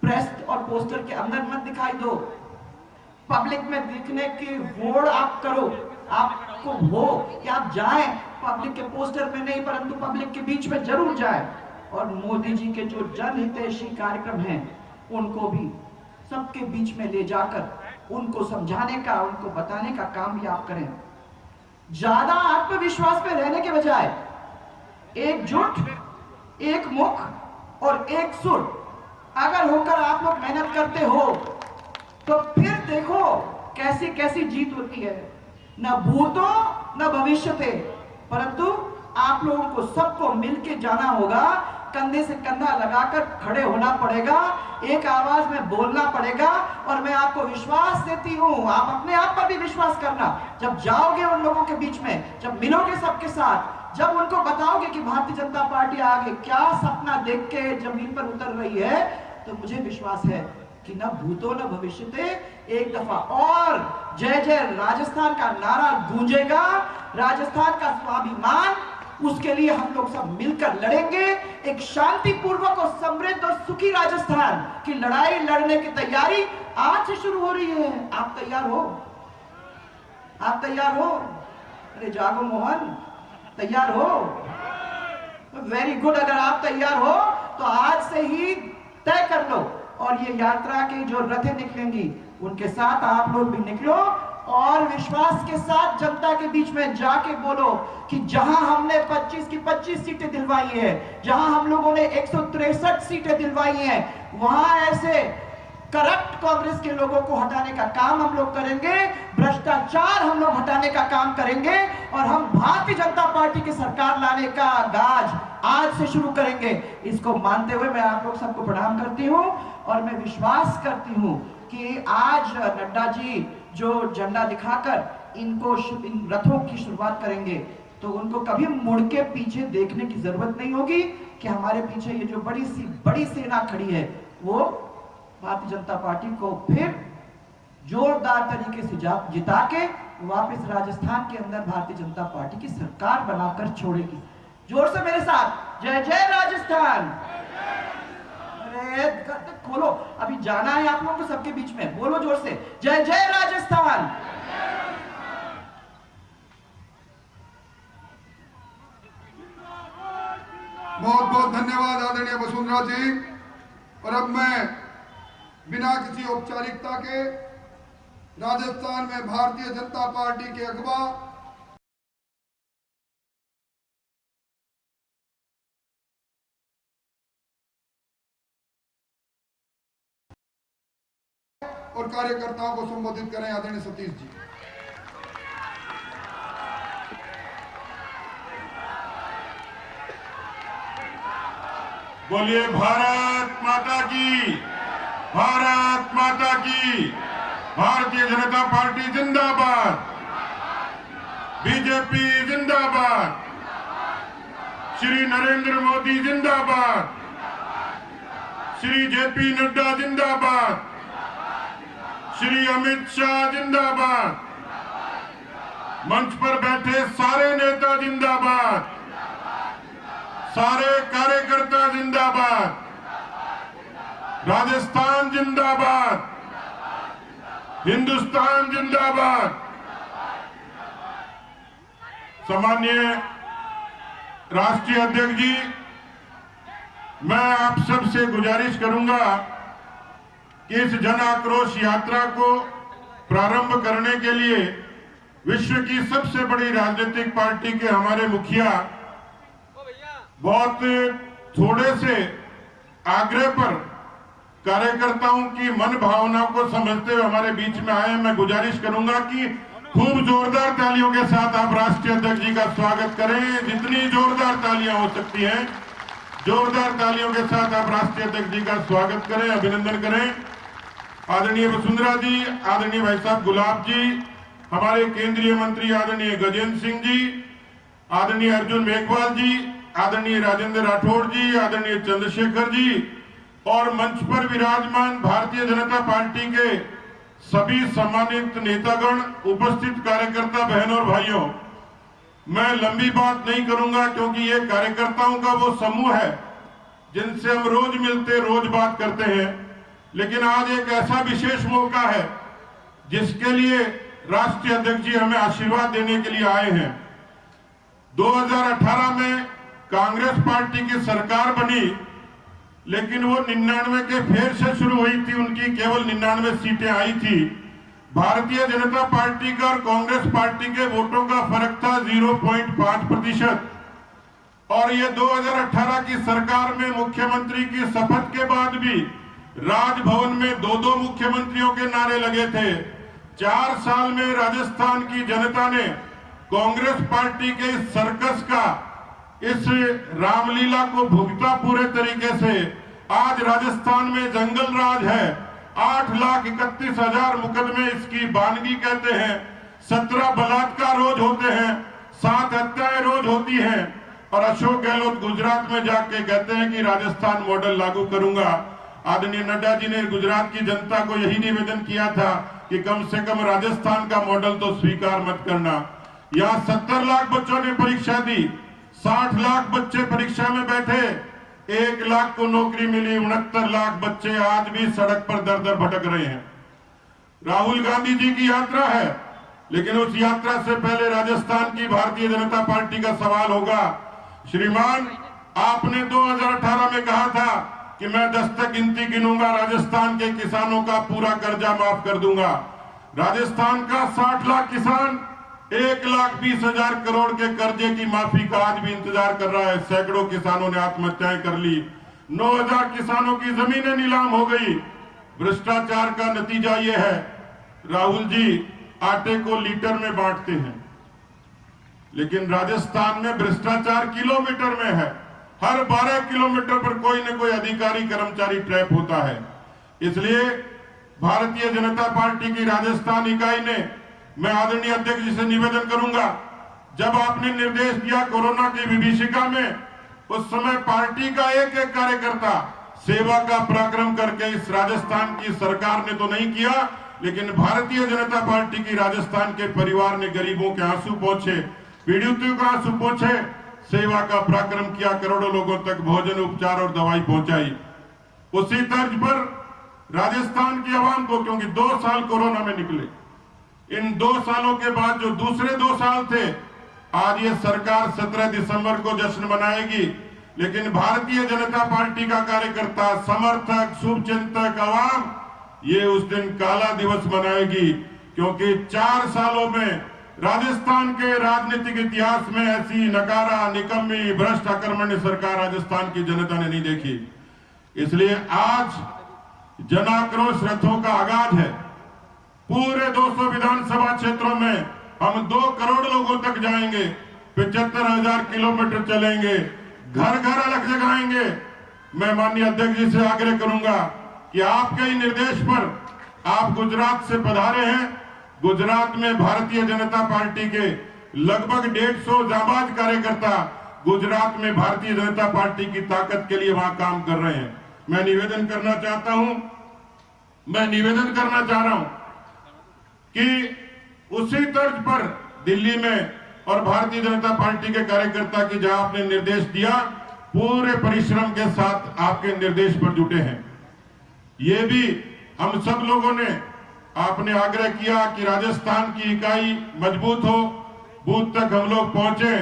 प्रेस और पोस्टर के अंदर मत दिखाई दो, पब्लिक में दिखने की होड़ आप करो। आपको हो कि आप जाएं पब्लिक के पोस्टर में नहीं, परंतु पब्लिक के बीच में जरूर जाएं और मोदी जी के जो जनहितैषी कार्यक्रम हैं उनको भी सबके बीच में ले जाकर उनको समझाने का, उनको बताने का काम भी आप करें। ज्यादा आत्मविश्वास पे रहने के बजाय एकजुट, एक मुख और एक सुर अगर होकर आप लोग मेहनत करते हो तो फिर देखो कैसी कैसी जीत होती है। न भूतो न भविष्यते, परंतु आप लोगों को सबको मिलके जाना होगा कंधे से कंधा लगाकर खड़े होना पड़ेगा, एक आवाज में बोलना पड़ेगा। और मैं आपको विश्वास देती हूं, आप अपने आप पर भी विश्वास करना, जब जाओगे उन लोगों के बीच में, जब मिलोगे सबके साथ, जब उनको बताओगे कि भारतीय जनता पार्टी आगे क्या सपना देख के जमीन पर उतर रही है, तो मुझे विश्वास है कि न भूतो न भविष्यते, एक दफा और जय जय राजस्थान का नारा गूंजेगा। राजस्थान का स्वाभिमान, उसके लिए हम लोग सब मिलकर लड़ेंगे। एक शांतिपूर्वक और समृद्ध और सुखी राजस्थान की लड़ाई लड़ने की तैयारी आज से शुरू हो रही है। आप तैयार हो? आप तैयार हो? अरे जागो मोहन, तैयार हो? Very good. अगर आप तैयार हो तो आज से ही तय कर लो, और ये यात्रा की जो रथें निकलेंगी उनके साथ आप लोग भी निकलो, और विश्वास के साथ जनता के बीच में जाके बोलो कि जहां हमने 25 की 25 सीटें दिलवाई है, जहां हम लोगों ने 163 सीटें दिलवाई हैं, वहां ऐसे करप्ट कांग्रेस के लोगों को हटाने का काम हम लोग करेंगे, भ्रष्टाचार हम लोग हटाने का काम करेंगे, और हम भारतीय जनता पार्टी की सरकार लाने का गाज आज से शुरू करेंगे। इसको मानते हुए मैं आप लोग सबको प्रणाम करती हूं, और मैं विश्वास करती हूं कि आज नड्डा जी जो झंडा दिखाकर इन रथों की शुरुआत करेंगे, तो उनको कभी मुड़ के पीछे देखने की जरूरत नहीं होगी कि हमारे पीछे ये जो बड़ी सेना खड़ी है, वो भारतीय जनता पार्टी को फिर जोरदार तरीके से जिता के वापस राजस्थान के अंदर भारतीय जनता पार्टी की सरकार बनाकर छोड़ेगी। जोर से मेरे साथ, जय जय राजस्थान। अरे खोलो, अभी जाना है आप लोगों को सबके बीच में, बोलो जोर से, जय जय राजस्थान। बहुत बहुत धन्यवाद आदरणीय वसुंधरा जी। और अब मैं बिना किसी औपचारिकता के राजस्थान में भारतीय जनता पार्टी के अगवा और कार्यकर्ताओं को संबोधित करें। आदरणीय सतीश जी। बोलिए भारत माता की, भारत माता की। भारतीय जनता पार्टी जिंदाबाद, बीजेपी जिंदाबाद, श्री नरेंद्र मोदी जिंदाबाद, श्री जेपी नड्डा जिंदाबाद, श्री अमित शाह जिंदाबाद, मंच पर बैठे सारे नेता जिंदाबाद, सारे कार्यकर्ता जिंदाबाद, राजस्थान जिंदाबाद, हिंदुस्तान जिंदाबाद। सम्माननीय राष्ट्रीय अध्यक्ष जी, मैं आप सबसे गुजारिश करूंगा कि इस जन आक्रोश यात्रा को प्रारंभ करने के लिए विश्व की सबसे बड़ी राजनीतिक पार्टी के हमारे मुखिया बहुत थोड़े से आग्रह पर कार्यकर्ताओं की मन भावना को समझते हुए हमारे बीच में आए। मैं गुजारिश करूंगा कि खूब जोरदार तालियों के साथ आप राष्ट्रीय अध्यक्ष जी का स्वागत करें। जितनी जोरदार तालियां हो सकती हैं, जोरदार तालियों के साथ आप राष्ट्रीय अध्यक्ष जी का स्वागत करें, अभिनंदन करें। आदरणीय वसुंधरा जी, आदरणीय भाई साहब गुलाब जी, हमारे केंद्रीय मंत्री आदरणीय गजेंद्र सिंह जी, आदरणीय अर्जुन मेघवाल जी, आदरणीय राजेंद्र राठौड़ जी, आदरणीय चंद्रशेखर जी, और मंच पर विराजमान भारतीय जनता पार्टी के सभी सम्मानित नेतागण, उपस्थित कार्यकर्ता बहनों और भाइयों, मैं लंबी बात नहीं करूंगा क्योंकि ये कार्यकर्ताओं का वो समूह है जिनसे हम रोज मिलते, रोज बात करते हैं। लेकिन आज एक ऐसा विशेष मौका है जिसके लिए राष्ट्रीय अध्यक्ष जी हमें आशीर्वाद देने के लिए आए हैं। 2018 में कांग्रेस पार्टी की सरकार बनी, लेकिन वो 99 के फेर से शुरू हुई थी, उनकी केवल 99 सीटें आई थी। भारतीय जनता पार्टी का और कांग्रेस पार्टी के वोटों का फर्क था 0.5%। और ये 2018 की सरकार में मुख्यमंत्री की शपथ के बाद भी राजभवन में दो मुख्यमंत्रियों के नारे लगे थे। 4 साल में राजस्थान की जनता ने कांग्रेस पार्टी के इस सर्कस का, इस रामलीला को भुगता पूरे तरीके से। आज राजस्थान में जंगल राज है। 8,31,000 मुकदमे इसकी बानगी कहते हैं। 17 बलात्कार रोज होते हैं, 7 हत्याएं रोज होती हैं। और अशोक गहलोत गुजरात में जाके कहते हैं कि राजस्थान मॉडल लागू करूंगा। आदरणीय नड्डा जी ने गुजरात की जनता को यही निवेदन किया था कि कम से कम राजस्थान का मॉडल तो स्वीकार मत करना। यहाँ 70 लाख बच्चों ने परीक्षा दी, 60 लाख बच्चे परीक्षा में बैठे, 1 लाख को नौकरी मिली, 69 लाख बच्चे आज भी सड़क पर दर दर भटक रहे हैं। राहुल गांधी जी की यात्रा है, लेकिन उस यात्रा से पहले राजस्थान की भारतीय जनता पार्टी का सवाल होगा। श्रीमान, आपने 2018 में कहा था कि मैं 10 तक गिनती गिनूंगा, राजस्थान के किसानों का पूरा कर्जा माफ कर दूंगा। राजस्थान का 60 लाख किसान 1,20,000 करोड़ के कर्जे की माफी का आज भी इंतजार कर रहा है। सैकड़ों किसानों ने आत्महत्याएं कर ली, 9,000 किसानों की जमीनें नीलाम हो गई। भ्रष्टाचार का नतीजा यह है, राहुल जी आटे को लीटर में बांटते हैं, लेकिन राजस्थान में भ्रष्टाचार किलोमीटर में है। हर 12 किलोमीटर पर कोई न कोई अधिकारी कर्मचारी ट्रैप होता है। इसलिए भारतीय जनता पार्टी की राजस्थान इकाई ने, मैं आदरणीय अध्यक्ष जी से निवेदन करूंगा, जब आपने निर्देश दिया कोरोना की विभीषिका में, उस समय पार्टी का एक एक कार्यकर्ता सेवा का पराक्रम करके इस राजस्थान की सरकार ने तो नहीं किया, लेकिन भारतीय जनता पार्टी की राजस्थान के परिवार ने गरीबों के आंसू पोंछे, पीड़ितों का आंसू पोंछे, सेवा का पराक्रम किया, करोड़ों लोगों तक भोजन, उपचार और दवाई पहुंचाई। उसी तर्ज पर राजस्थान की आवाम को, क्योंकि 2 साल कोरोना में निकले, इन 2 सालों के बाद जो दूसरे 2 साल थे, आज ये सरकार 17 दिसंबर को जश्न मनाएगी, लेकिन भारतीय जनता पार्टी का कार्यकर्ता, समर्थक, शुभचिंतक, आवाम ये उस दिन काला दिवस मनाएगी, क्योंकि 4 सालों में राजस्थान के राजनीतिक इतिहास में ऐसी नकारा, निकम्मी, भ्रष्ट, आक्रमण्य सरकार राजस्थान की जनता ने नहीं देखी। इसलिए आज जनाक्रोश रथों का आगाज है। पूरे 200 विधानसभा क्षेत्रों में हम 2 करोड़ लोगों तक जाएंगे, 75,000 किलोमीटर चलेंगे, घर घर अलग जगाएंगे। मैं माननीय अध्यक्ष जी से आग्रह करूंगा कि आपके ही निर्देश पर, आप गुजरात से पधारे हैं, गुजरात में भारतीय जनता पार्टी के लगभग 150 जाबाज कार्यकर्ता गुजरात में भारतीय जनता पार्टी की ताकत के लिए वहां काम कर रहे हैं। मैं निवेदन करना चाह रहा हूं कि उसी तर्ज पर दिल्ली में और भारतीय जनता पार्टी के कार्यकर्ता की जहां आपने निर्देश दिया, पूरे परिश्रम के साथ आपके निर्देश पर जुटे हैं। ये भी हम सब लोगों ने, आपने आग्रह किया कि राजस्थान की इकाई मजबूत हो, बूथ तक हम लोग पहुंचे।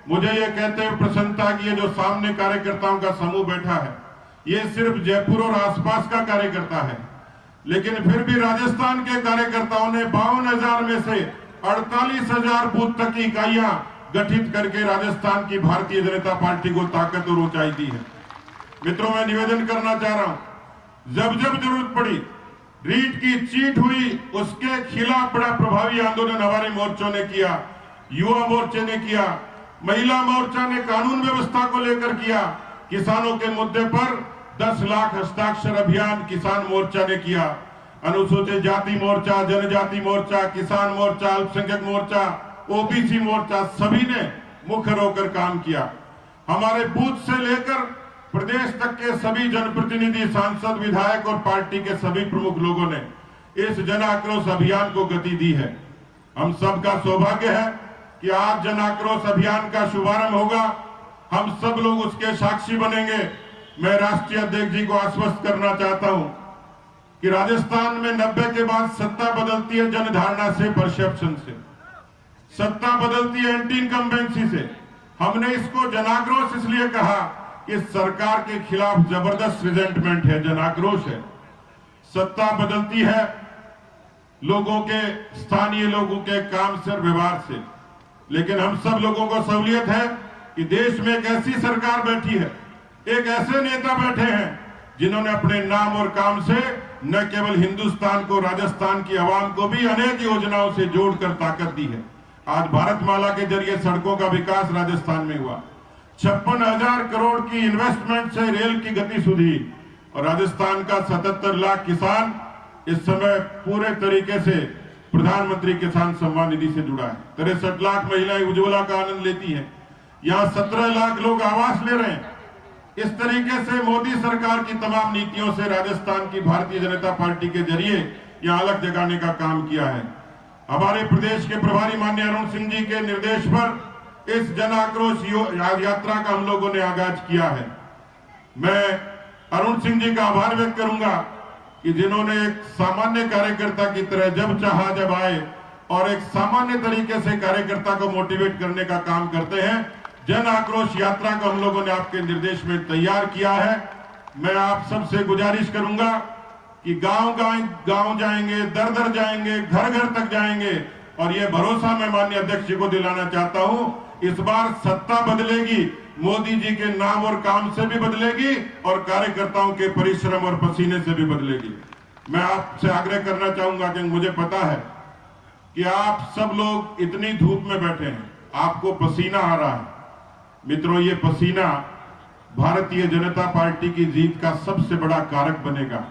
मुझे ये कहते हुए प्रसन्नता की, ये जो सामने कार्यकर्ताओं का समूह बैठा है, ये सिर्फ जयपुर और आसपास का कार्यकर्ता है, लेकिन फिर भी राजस्थान के कार्यकर्ताओं ने 52,000 में से 48,000 बूथ तक की इकाइयां गठित करके राजस्थान की भारतीय जनता पार्टी को ताकत और ऊंचाई दी है। मित्रों, मैं निवेदन करना चाह रहा हूं, जब जब जरूरत पड़ी, रीट की चीट हुई, उसके खिलाफ बड़ा प्रभावी आंदोलन हमारे मोर्चों ने किया, युवा मोर्चे ने किया, महिला मोर्चा ने कानून व्यवस्था को लेकर किया, किसानों के मुद्दे पर 10 लाख हस्ताक्षर अभियान किसान मोर्चा ने किया, अनुसूचित जाति मोर्चा, जनजाति मोर्चा, किसान मोर्चा, अल्पसंख्यक मोर्चा, ओबीसी मोर्चा, सभी ने मुख्य होकर काम किया। हमारे बूथ से लेकर प्रदेश तक के सभी जनप्रतिनिधि, सांसद, विधायक और पार्टी के सभी प्रमुख लोगों ने इस जन आक्रोश अभियान को गति दी है। हम सबका सौभाग्य है कि आज जन आक्रोश अभियान का शुभारंभ होगा, हम सब लोग उसके साक्षी बनेंगे। मैं राष्ट्रीय अध्यक्ष जी को आश्वस्त करना चाहता हूं कि राजस्थान में 90 के बाद सत्ता बदलती है जनधारणा से, परसेप्शन से, सत्ता बदलती है एंटी इनकम्बेंसी से। हमने इसको जनाक्रोश इसलिए कहा कि सरकार के खिलाफ जबरदस्त रिजेंटमेंट है, जनाक्रोश है। सत्ता बदलती है लोगों के, स्थानीय लोगों के काम से और व्यवहार से, लेकिन हम सब लोगों को सहूलियत है कि देश में एक ऐसी सरकार बैठी है, एक ऐसे नेता बैठे हैं जिन्होंने अपने नाम और काम से न केवल हिंदुस्तान को, राजस्थान की आवाम को भी अनेक योजनाओं से जोड़कर ताकत दी है। आज भारतमाला के जरिए सड़कों का विकास राजस्थान में हुआ, 56,000 करोड़ की इन्वेस्टमेंट से रेल की गति सुधी और राजस्थान का 77 लाख किसान इस समय पूरे तरीके से प्रधानमंत्री किसान सम्मान निधि से जुड़ा है। 63 लाख महिलाएं उज्ज्वला का आनंद लेती हैं। यहाँ 17 लाख लोग आवास ले रहे हैं। इस तरीके से मोदी सरकार की तमाम नीतियों से राजस्थान की भारतीय जनता पार्टी के जरिए यहाँ अलग जगाने का काम किया है। हमारे प्रदेश के प्रभारी माननीय अरुण सिंह जी के निर्देश पर इस जन आक्रोश यात्रा का हम लोगों ने आगाज किया है। मैं अरुण सिंह जी का आभार व्यक्त करूंगा कि जिन्होंने एक सामान्य कार्यकर्ता की तरह जब चाहा जब आए और एक सामान्य तरीके से कार्यकर्ता को मोटिवेट करने का काम करते हैं। जन आक्रोश यात्रा को हम लोगों ने आपके निर्देश में तैयार किया है। मैं आप सबसे गुजारिश करूंगा कि गांव जाएंगे, दर दर जाएंगे, घर घर तक जाएंगे और ये भरोसा मैं माननीय अध्यक्ष जी को दिलाना चाहता हूं, इस बार सत्ता बदलेगी, मोदी जी के नाम और काम से भी बदलेगी और कार्यकर्ताओं के परिश्रम और पसीने से भी बदलेगी। मैं आपसे आग्रह करना चाहूंगा कि मुझे पता है कि आप सब लोग इतनी धूप में बैठे हैं, आपको पसीना आ रहा है। मित्रों, ये पसीना भारतीय जनता पार्टी की जीत का सबसे बड़ा कारक बनेगा।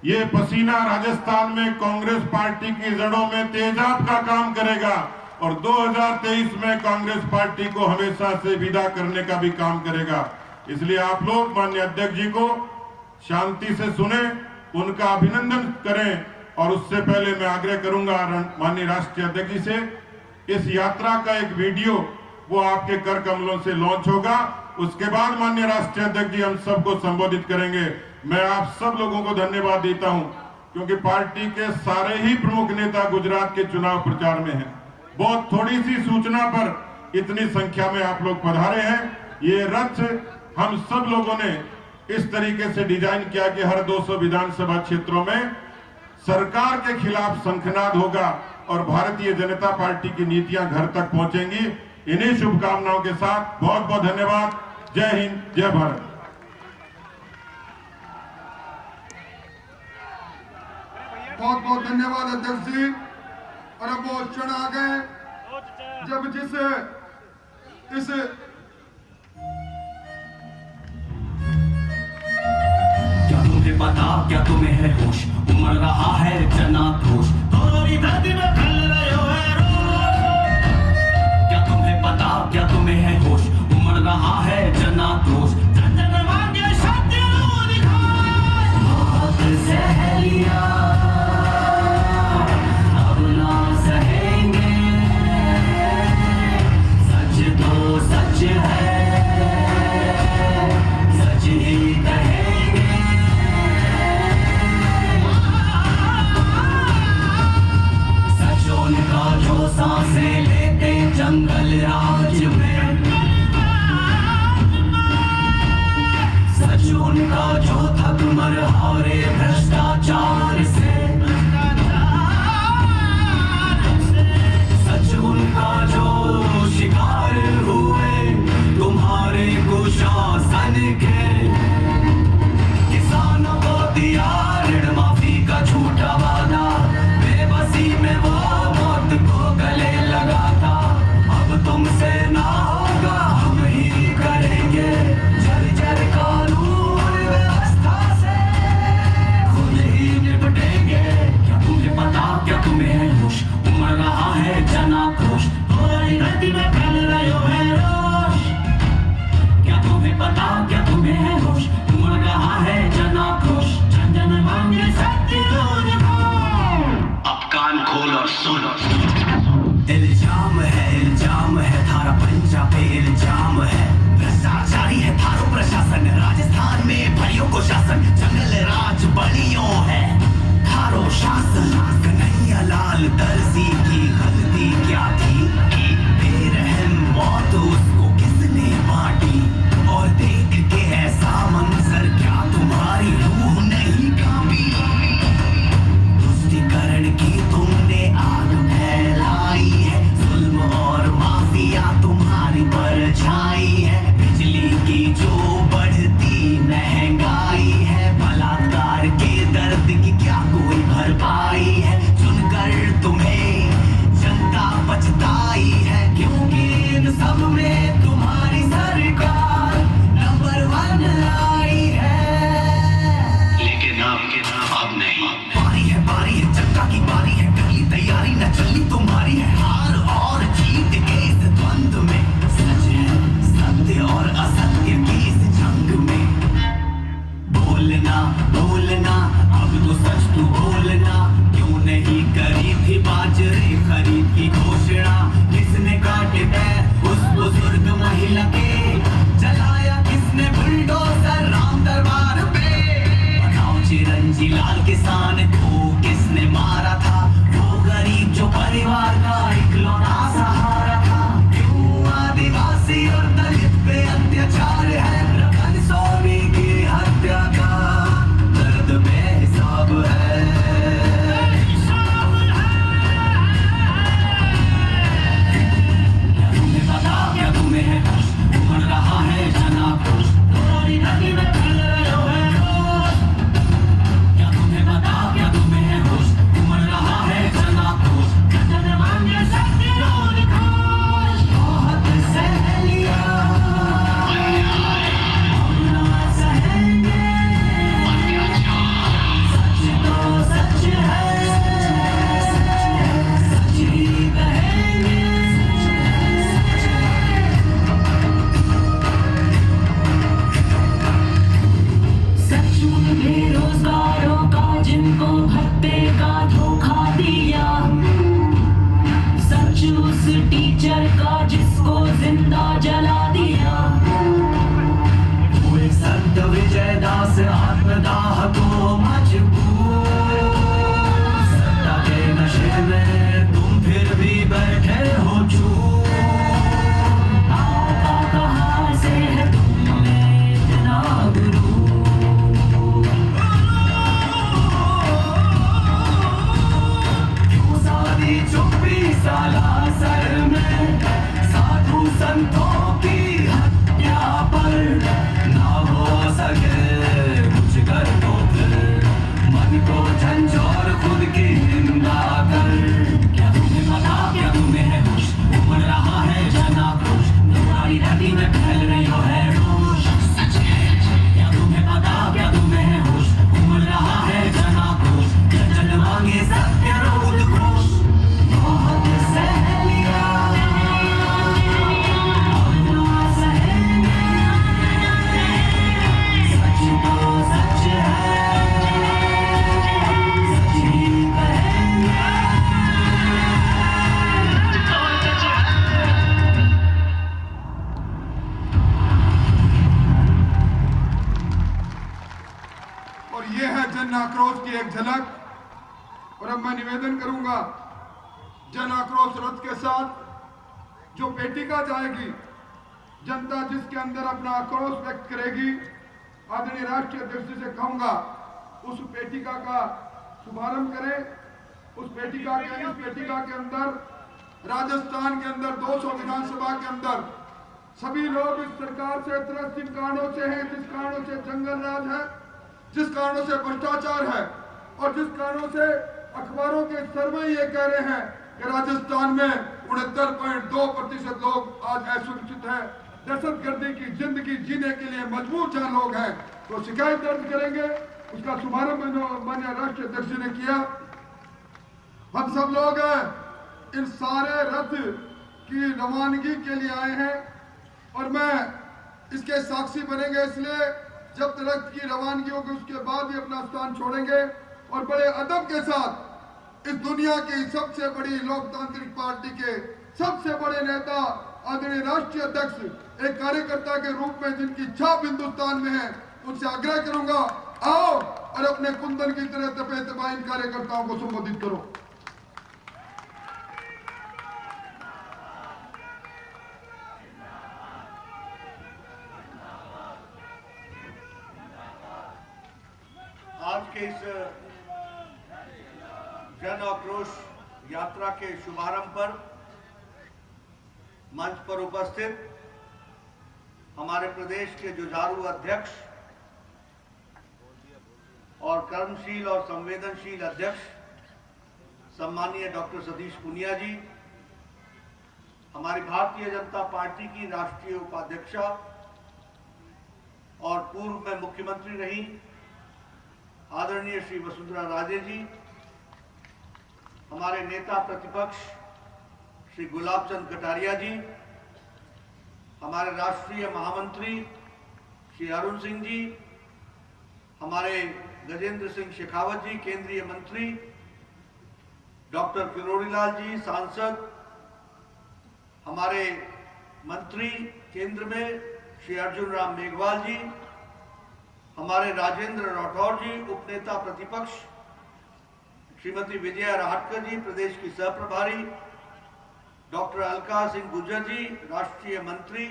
ये पसीना राजस्थान में कांग्रेस पार्टी की जड़ों में तेजाब का काम करेगा और 2023 में कांग्रेस पार्टी को हमेशा से विदा करने का भी काम करेगा। इसलिए आप लोग माननीय अध्यक्ष जी को शांति से सुने, उनका अभिनंदन करें और उससे पहले मैं आग्रह करूंगा माननीय राष्ट्रीय अध्यक्ष जी से, इस यात्रा का एक वीडियो वो आपके कर कमलों से लॉन्च होगा। उसके बाद माननीय राष्ट्रीय अध्यक्ष जी हम सबको संबोधित करेंगे। मैं आप सब लोगों को धन्यवाद देता हूं क्योंकि पार्टी के सारे ही प्रमुख नेता गुजरात के चुनाव प्रचार में हैं। बहुत थोड़ी सी सूचना पर इतनी संख्या में आप लोग पधारे हैं। ये रथ हम सब लोगों ने इस तरीके से डिजाइन किया कि हर 200 विधानसभा क्षेत्रों में सरकार के खिलाफ शंखनाद होगा और भारतीय जनता पार्टी की नीतियां घर तक पहुंचेंगी। इन्हीं शुभकामनाओं के साथ बहुत बहुत धन्यवाद। जय हिंद, जय भारत। बहुत बहुत धन्यवाद अध्यक्ष जी। और अब वो क्षण आ गए जब इस क्या तुम्हें पता, क्या तुम्हें है होश, उमड़ रहा है जनाक्रोश, दोनों धरती में फैल रहे हो है रोष। क्या तुम्हें पता, क्या तुम्हें है होश, उमड़ रहा है जनाक्रोश, जन जन मांगे शांति और विकास। बहुत सह लिया अब ना सहेंगे, सच तो सच है, सच ही कहेंगे। सच उनका जो सांसें लेते जंगल राज में, सच उनका जो थक मर हारे भ्रष्टाचार से, सच उनका जो शिकार हुए तुम्हारे कुशासन के। किसानों को दिया ऋण माफी का झूठा वादा, बेबसी में वो मौत को गले लगा था। अब तुमसे ना होगा, हम ही करेंगे जर्जर कानून व्यवस्था से, खुद ही निपटेंगे। क्या तुम्हें पता, क्या तुम्हें है होश, उमड़ रहा है जनाक्रोश, तुम्हारी धरती में फैल रहे हो है रोष। क्या तुम्हें पता, क्या तुम्हें है होश, उमड़ रहा है जनाक्रोश, जन जन मांगे सत्य और विकास। अब कान खोल और सुनो, इल्जाम है थारा पंजा पे इल्जाम है, भ्रष्टाचारी है थारो प्रशासन, राजस्थान में भरियों को शासन, जंगल राज बलियों है थारो शासन। कन्हैया लाल दर्जी की गलती क्या थी, बेरहम मौत उसको किसने बांटी, और देख के ऐसा मंजर क्या तुम्हारी रूह नहीं कांपी। तुष्टिकरण की तुमने आग फैलाई है, जुल्म और माफिया तुम्हारी परछाई एक झलक। और अब मैं निवेदन करूंगा, जन आक्रोश रथ के साथ जो पेटिका जाएगी, जनता जिसके अंदर अपना आक्रोश व्यक्त करेगी, आदरणीय राष्ट्रीय अध्यक्ष जी से कहूंगा उस पेटिका का शुभारंभ करें। इस पेटिका के अंदर राजस्थान के अंदर 200 विधानसभा के अंदर सभी लोग इस सरकार से त्रस्त जिन कारणों से हैं, जिस कारणों से जंगल राज है, जिस कारणों से भ्रष्टाचार है और जिस कारणों से अखबारों के सर्वे ये कह रहे हैं कि राजस्थान में 69.2% लोग आज असुरक्षित हैं, दहशतगर्दी की जिंदगी जीने के लिए मजबूर जहां लोग हैं, तो शिकायत दर्ज करेंगे। उसका शुभारंभ माननीय राष्ट्रीय अध्यक्ष जी ने किया। हम सब लोग इन सारे रथ की रवानगी के लिए आए हैं और मैं इसके साक्षी बनेंगे, इसलिए जब रथ की रवानगी होगी उसके बाद ही अपना स्थान छोड़ेंगे और बड़े अदब के साथ इस दुनिया की सबसे बड़ी लोकतांत्रिक पार्टी के सबसे बड़े नेता आदरणीय राष्ट्रीय अध्यक्ष एक कार्यकर्ता के रूप में जिनकी छाप हिंदुस्तान में है, उनसे आग्रह करूंगा, आओ और अपने कुंदन की तरह तपे तपा इन कार्यकर्ताओं को संबोधित करो। आज के इस जन आक्रोश यात्रा के शुभारंभ पर मंच पर उपस्थित हमारे प्रदेश के जुझारू अध्यक्ष और कर्मशील और संवेदनशील अध्यक्ष सम्मानीय डॉक्टर सतीश पुनिया जी, हमारी भारतीय जनता पार्टी की राष्ट्रीय उपाध्यक्षा और पूर्व में मुख्यमंत्री रही आदरणीय श्री वसुंधरा राजे जी, हमारे नेता प्रतिपक्ष श्री गुलाब चंद कटारिया जी, हमारे राष्ट्रीय महामंत्री श्री अरुण सिंह जी, हमारे गजेंद्र सिंह शेखावत जी केंद्रीय मंत्री, डॉक्टर किरोड़ी लाल जी सांसद, हमारे मंत्री केंद्र में श्री अर्जुन राम मेघवाल जी, हमारे राजेंद्र राठौर जी उपनेता प्रतिपक्ष, श्रीमती विजया राहटकर जी प्रदेश की सहप्रभारी, डॉक्टर अलका सिंह गुर्जर जी राष्ट्रीय मंत्री,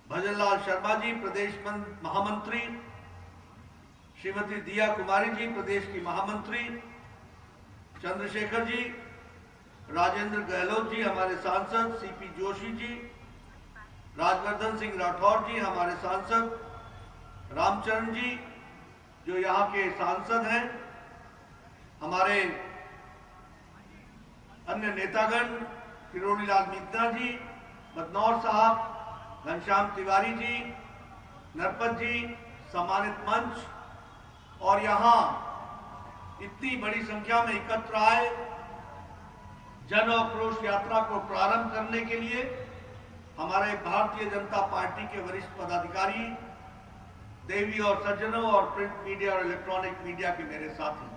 भजनलाल शर्मा जी प्रदेश महामंत्री, श्रीमती दिया कुमारी जी प्रदेश की महामंत्री, चंद्रशेखर जी, राजेंद्र गहलोत जी हमारे सांसद, सीपी जोशी जी, राजवर्धन सिंह राठौर जी हमारे सांसद, रामचरण जी जो यहाँ के सांसद हैं, हमारे अन्य नेतागण किरोड़ी लाल मीतना जी, बदनौर साहब, घनश्याम तिवारी जी, नरपत जी, सम्मानित मंच और यहाँ इतनी बड़ी संख्या में एकत्र आए जन आक्रोश यात्रा को प्रारंभ करने के लिए हमारे भारतीय जनता पार्टी के वरिष्ठ पदाधिकारी, देवी और सज्जनों और प्रिंट मीडिया और इलेक्ट्रॉनिक मीडिया के मेरे साथी,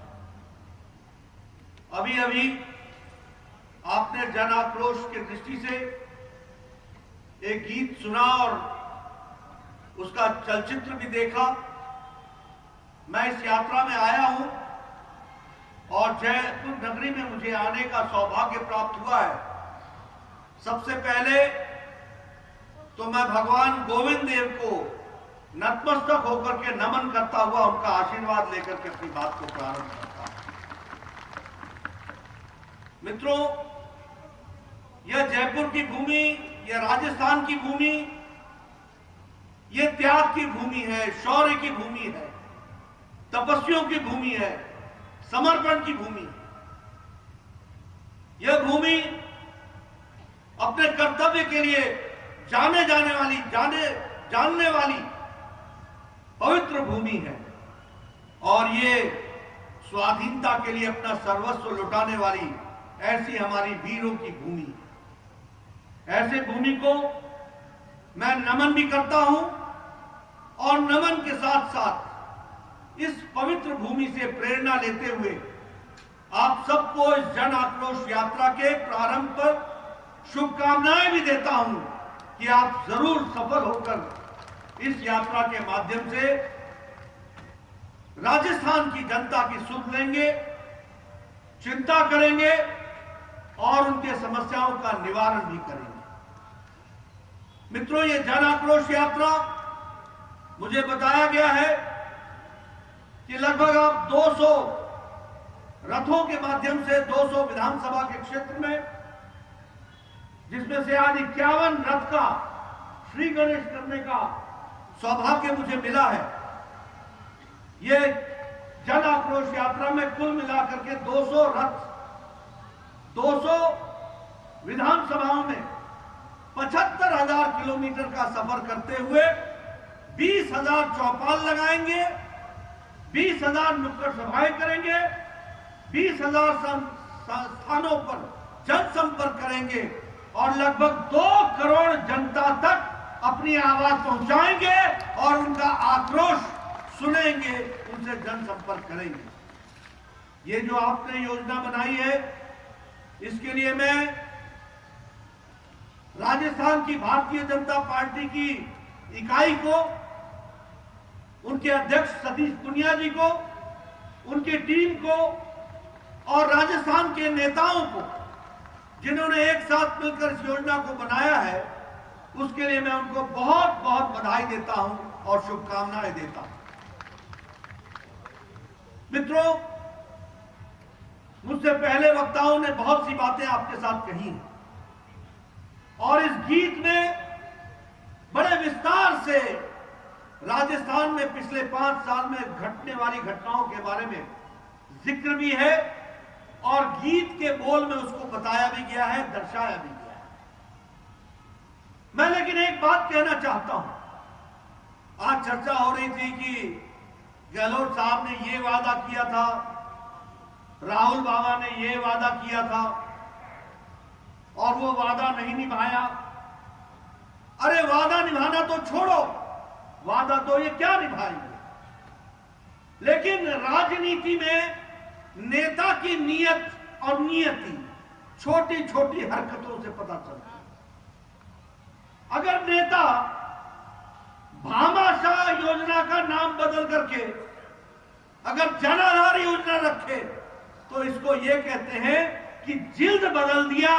अभी अभी आपने जन आक्रोश की दृष्टि से एक गीत सुना और उसका चलचित्र भी देखा। मैं इस यात्रा में आया हूं और जयपुर नगरी में मुझे आने का सौभाग्य प्राप्त हुआ है। सबसे पहले तो मैं भगवान गोविंद देव को नतमस्तक होकर के नमन करता हुआ उनका आशीर्वाद लेकर के अपनी बात को प्रारंभ करता हूं। मित्रों, यह जयपुर की भूमि, यह राजस्थान की भूमि, यह त्याग की भूमि है, शौर्य की भूमि है, तपस्वियों की भूमि है, समर्पण की भूमि। यह भूमि अपने कर्तव्य के लिए जानने वाली पवित्र भूमि है और ये स्वाधीनता के लिए अपना सर्वस्व लुटाने वाली ऐसी हमारी वीरों की भूमि। ऐसे भूमि को मैं नमन भी करता हूं और नमन के साथ साथ इस पवित्र भूमि से प्रेरणा लेते हुए आप सबको इस जन आक्रोश यात्रा के प्रारंभ पर शुभकामनाएं भी देता हूं कि आप जरूर सफल होकर इस यात्रा के माध्यम से राजस्थान की जनता की सुध लेंगे, चिंता करेंगे और उनके समस्याओं का निवारण भी करेंगे। मित्रों, ये जन आक्रोश यात्रा मुझे बताया गया है कि लगभग अब 200 रथों के माध्यम से 200 विधानसभा के क्षेत्र में, जिसमें से आज 51 रथ का श्री गणेश करने का सौभाग्य मुझे मिला है। ये जन आक्रोश यात्रा में कुल मिलाकर के 200 रथ 200 विधानसभाओं में 75,000 किलोमीटर का सफर करते हुए 20,000 चौपाल लगाएंगे, 20,000 नुक्कड़ सभाएं करेंगे, 20,000 स्थानों पर जनसंपर्क करेंगे और लगभग 2 करोड़ जनता तक अपनी आवाज पहुंचाएंगे और उनका आक्रोश सुनेंगे, उनसे जनसंपर्क करेंगे। ये जो आपने योजना बनाई है, इसके लिए मैं राजस्थान की भारतीय जनता पार्टी की इकाई को, उनके अध्यक्ष सतीश पुनिया जी को, उनकी टीम को और राजस्थान के नेताओं को, जिन्होंने एक साथ मिलकर इस योजना को बनाया है, उसके लिए मैं उनको बहुत बहुत बधाई देता हूं और शुभकामनाएं देता हूं। मित्रों, मुझसे पहले वक्ताओं ने बहुत सी बातें आपके साथ कही हैं और इस गीत में बड़े विस्तार से राजस्थान में पिछले 5 साल में घटने वाली घटनाओं के बारे में जिक्र भी है और गीत के बोल में उसको बताया भी गया है, दर्शाया भी गया है। मैं लेकिन एक बात कहना चाहता हूं। आज चर्चा हो रही थी कि गहलोत साहब ने ये वादा किया था, राहुल बाबा ने ये वादा किया था और वो वादा नहीं निभाया। अरे वादा निभाना तो छोड़ो, वादा तो ये क्या निभाएंगे। लेकिन राजनीति में नेता की नीयत और नियति छोटी छोटी हरकतों से पता चलती है। अगर नेता भामाशाह योजना का नाम बदल करके अगर जन आधार योजना रखे तो इसको ये कहते हैं कि जिल्द बदल दिया,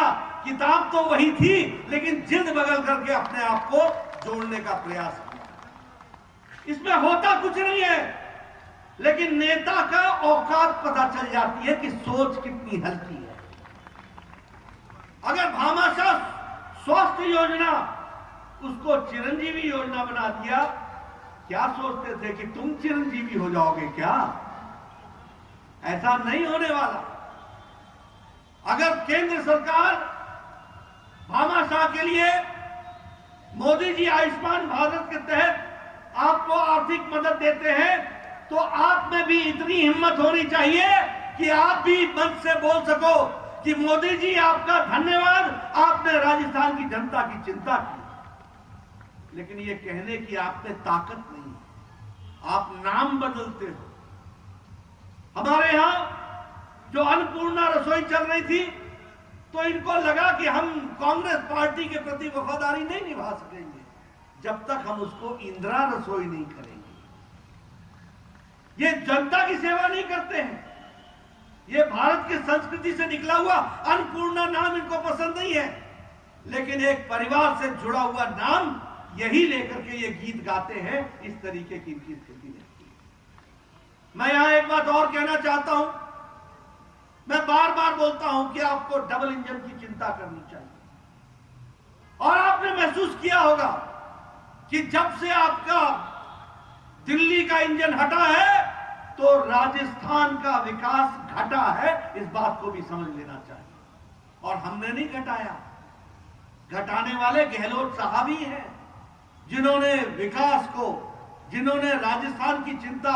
किताब तो वही थी लेकिन जिल्द बदल करके अपने आप को जोड़ने का प्रयास किया। इसमें होता कुछ नहीं है, लेकिन नेता का औकात पता चल जाती है कि सोच कितनी हल्की है। अगर भामाशाह स्वास्थ्य योजना उसको चिरंजीवी योजना बना दिया, क्या सोचते थे कि तुम चिरंजीवी हो जाओगे क्या? ऐसा नहीं होने वाला। अगर केंद्र सरकार भामाशाह के लिए मोदी जी आयुष्मान भारत के तहत आपको आर्थिक मदद देते हैं तो आप में भी इतनी हिम्मत होनी चाहिए कि आप भी मंच से बोल सको कि मोदी जी आपका धन्यवाद, आपने राजस्थान की जनता की चिंता की। लेकिन ये कहने की आप में ताकत नहीं है, आप नाम बदलते हो। हमारे यहां जो अन्नपूर्णा रसोई चल रही थी तो इनको लगा कि हम कांग्रेस पार्टी के प्रति वफादारी नहीं निभा सकेंगे जब तक हम उसको इंदिरा रसोई नहीं करेंगे। ये जनता की सेवा नहीं करते हैं। ये भारत की संस्कृति से निकला हुआ अन्नपूर्णा नाम इनको पसंद नहीं है, लेकिन एक परिवार से जुड़ा हुआ नाम यही लेकर के ये गीत गाते हैं। इस तरीके की इनकी स्थिति रहती है। मैं यहां एक बात और कहना चाहता हूं। मैं बार बार बोलता हूं कि आपको डबल इंजन की चिंता करनी चाहिए। और आपने महसूस किया होगा कि जब से आपका दिल्ली का इंजन हटा है तो राजस्थान का विकास घटा है। इस बात को भी समझ लेना चाहिए। और हमने नहीं घटाया, घटाने वाले गहलोत साहब ही हैं, जिन्होंने विकास को, जिन्होंने राजस्थान की चिंता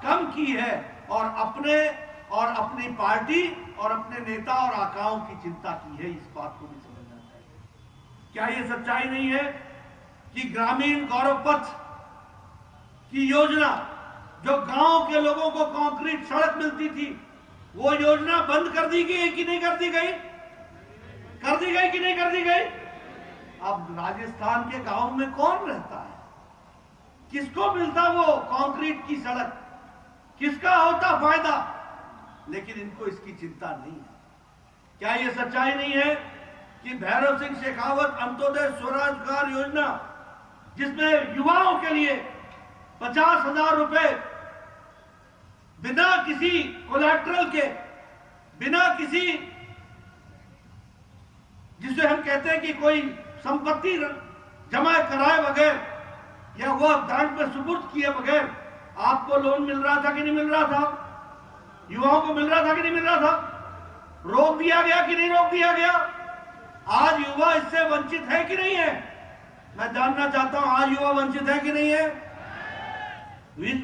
कम की है और अपनी पार्टी और अपने नेता और आकाओं की चिंता की है। इस बात को भी समझना चाहिए। क्या यह सच्चाई नहीं है कि ग्रामीण गौरव पथ की योजना, जो गांव के लोगों को कंक्रीट सड़क मिलती थी, वो योजना बंद कर दी गई कि नहीं कर दी गई? कर दी गई कि नहीं कर दी गई? अब राजस्थान के गांव में कौन रहता है? किसको मिलता वो कंक्रीट की सड़क? किसका होता फायदा, लेकिन इनको इसकी चिंता नहीं है। क्या यह सच्चाई नहीं है कि भैरव सिंह शेखावत अंत्योदय स्वरोजगार योजना, जिसमें युवाओं के लिए 50,000 रुपए बिना किसी कोलैटरल के, बिना किसी, जिसे हम कहते हैं कि कोई संपत्ति जमा कराए बगैर या वह बैंक में सुपुर्द किए बगैर आपको लोन मिल रहा था कि नहीं मिल रहा था? युवाओं को मिल रहा था कि नहीं मिल रहा था? रोक दिया गया कि नहीं रोक दिया गया? आज युवा इससे वंचित है कि नहीं है? मैं जानना चाहता हूं, आज युवा वंचित है कि नहीं है?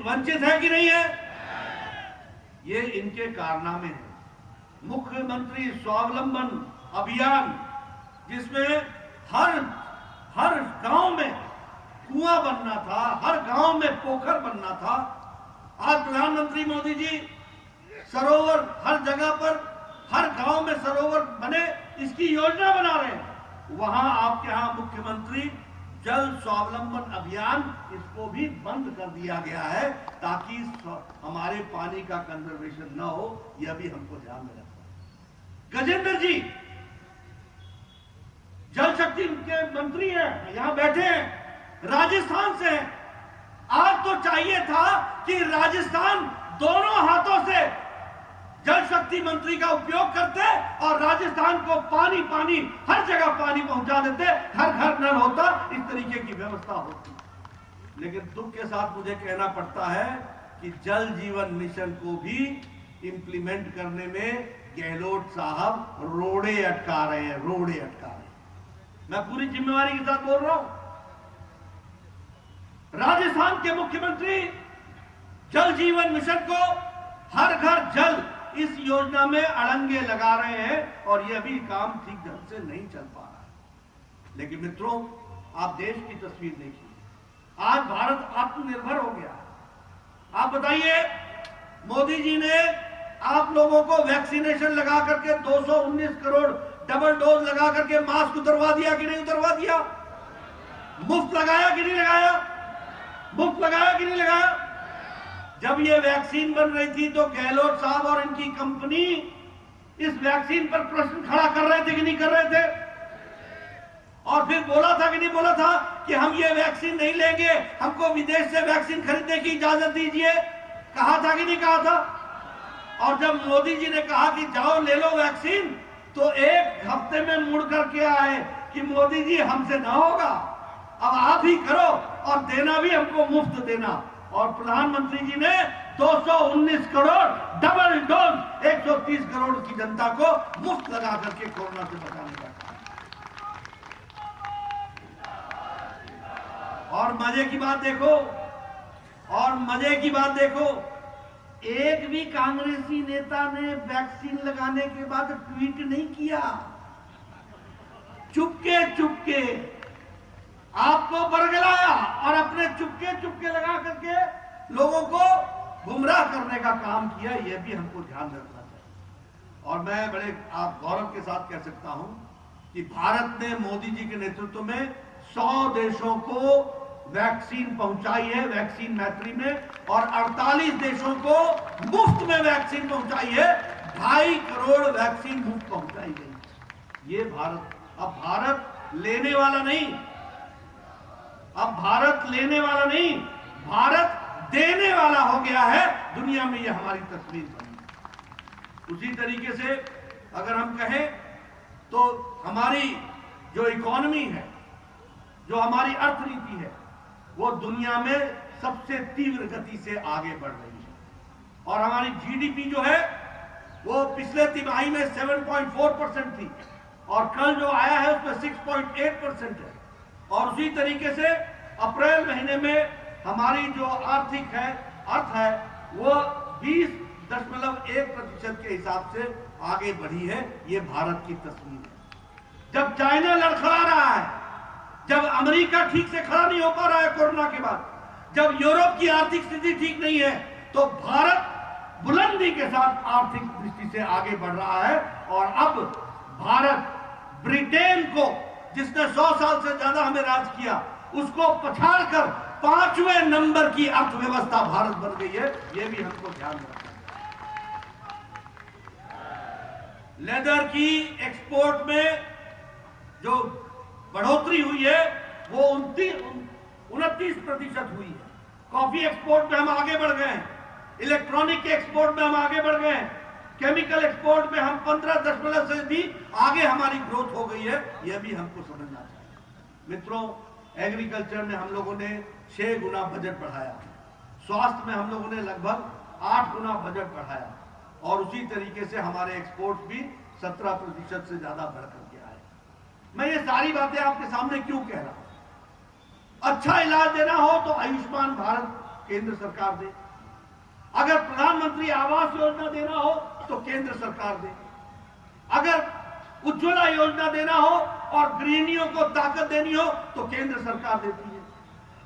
वंचित है कि नहीं है? ये इनके कारनामे हैं। मुख्यमंत्री स्वावलंबन अभियान, जिसमें हर गांव में कुआं बनना था, हर गांव में पोखर बनना था। आज प्रधानमंत्री मोदी जी सरोवर हर जगह पर, हर गांव में सरोवर बने, इसकी योजना बना रहे हैं। वहां आपके यहां मुख्यमंत्री जल स्वावलंबन अभियान, इसको भी बंद कर दिया गया है ताकि हमारे पानी का कंजर्वेशन न हो। यह भी हमको ध्यान में रखना है। गजेंद्र जी जल शक्ति के मंत्री हैं, यहां बैठे हैं, राजस्थान से हैं। आज तो चाहिए था कि राजस्थान दोनों हाथों से जल शक्ति मंत्री का उपयोग करते और राजस्थान को पानी पानी हर जगह पानी पहुंचा देते, हर घर नल होता, इस तरीके की व्यवस्था होती। लेकिन दुख के साथ मुझे कहना पड़ता है कि जल जीवन मिशन को भी इंप्लीमेंट करने में गहलोत साहब रोड़े अटका रहे हैं, रोड़े अटका रहे हैं। मैं पूरी जिम्मेवारी के साथ बोल रहा हूं। राजस्थान के मुख्यमंत्री जल जीवन मिशन को, हर घर जल, इस योजना में अड़ंगे लगा रहे हैं और यह भी काम ठीक ढंग से नहीं चल पा रहा है। लेकिन मित्रों, आप देश की तस्वीर देखिए, आज भारत आत्मनिर्भर हो गया। आप बताइए, मोदी जी ने आप लोगों को वैक्सीनेशन लगा करके 219 करोड़ डबल डोज लगा करके मास्क उतरवा दिया कि नहीं उतरवा दिया? मुफ्त लगाया कि नहीं लगाया? मुफ्त लगाया कि नहीं लगाया? जब ये वैक्सीन बन रही थी तो गहलोत साहब और इनकी कंपनी इस वैक्सीन पर प्रश्न खड़ा कर रहे थे कि नहीं कर रहे थे? और फिर बोला था कि नहीं बोला था कि हम ये वैक्सीन नहीं लेंगे, हमको विदेश से वैक्सीन खरीदने की इजाजत दीजिए? कहा था कि नहीं कहा था? और जब मोदी जी ने कहा कि जाओ ले लो वैक्सीन, तो एक हफ्ते में मुड़ करके आए कि मोदी जी हमसे ना होगा, अब आप ही करो और देना भी हमको मुफ्त देना। और प्रधानमंत्री जी ने 219 करोड़ डबल डोज 130 करोड़ की जनता को मुफ्त लगा करके कोरोना से बचाने का काम। और मजे की बात देखो, और मजे की बात देखो, एक भी कांग्रेसी नेता ने वैक्सीन लगाने के बाद ट्वीट नहीं किया। चुपके चुपके आपको बरगलाया और अपने चुपके चुपके लगा करके लोगों को गुमराह करने का काम किया। यह भी हमको ध्यान रखना चाहिए। और मैं बड़े आप गौरव के साथ कह सकता हूं कि भारत ने मोदी जी के नेतृत्व में 100 देशों को वैक्सीन पहुंचाई है, वैक्सीन मैत्री में, और 48 देशों को मुफ्त में वैक्सीन पहुंचाई है। 2.5 करोड़ वैक्सीन मुफ्त पहुंचाई गई। ये भारत, अब भारत लेने वाला नहीं, अब भारत लेने वाला नहीं, भारत देने वाला हो गया है। दुनिया में यह हमारी तस्वीर बनी। उसी तरीके से अगर हम कहें तो हमारी जो इकोनॉमी है, जो हमारी अर्थनीति है, वो दुनिया में सबसे तीव्र गति से आगे बढ़ रही है। और हमारी जीडीपी जो है वो पिछले तिमाही में 7.4% थी और कल जो आया है उसमें 6.8% है। और उसी तरीके से अप्रैल महीने में हमारी जो आर्थिक है, अर्थ है, वो 20.1% के हिसाब से आगे बढ़ी है। ये भारत की तस्वीर है। जब चाइना लड़खड़ा रहा है, जब अमेरिका ठीक से खड़ा नहीं हो पा रहा है कोरोना के बाद, जब यूरोप की आर्थिक स्थिति ठीक नहीं है, तो भारत बुलंदी के साथ आर्थिक दृष्टि से आगे बढ़ रहा है। और अब भारत ब्रिटेन को, जिसने 100 साल से ज्यादा हमें राज किया, उसको पछाड़कर 5वें नंबर की अर्थव्यवस्था भारत बन गई है, यह भी हमको ध्यान रखना है। लेदर की एक्सपोर्ट में जो बढ़ोतरी हुई है वो 29% हुई है। कॉफी एक्सपोर्ट में हम आगे बढ़ गए हैं, इलेक्ट्रॉनिक के एक्सपोर्ट में हम आगे बढ़ गए हैं, केमिकल एक्सपोर्ट में हम 15% से भी आगे हमारी ग्रोथ हो गई है। यह भी हमको समझना चाहिए। मित्रों, एग्रीकल्चर में हम लोगों ने 6 गुना बजट बढ़ाया, स्वास्थ्य में हम लोगों ने लगभग 8 गुना बजट बढ़ाया और उसी तरीके से हमारे एक्सपोर्ट भी 17% से ज्यादा बढ़कर के आए। मैं ये सारी बातें आपके सामने क्यों कह रहा हूं? अच्छा इलाज देना हो तो आयुष्मान भारत केंद्र सरकार दे, अगर प्रधानमंत्री आवास योजना देना हो तो केंद्र सरकार दे, अगर उज्ज्वला योजना देना हो और गृहिणियों को ताकत देनी हो तो केंद्र सरकार देती है,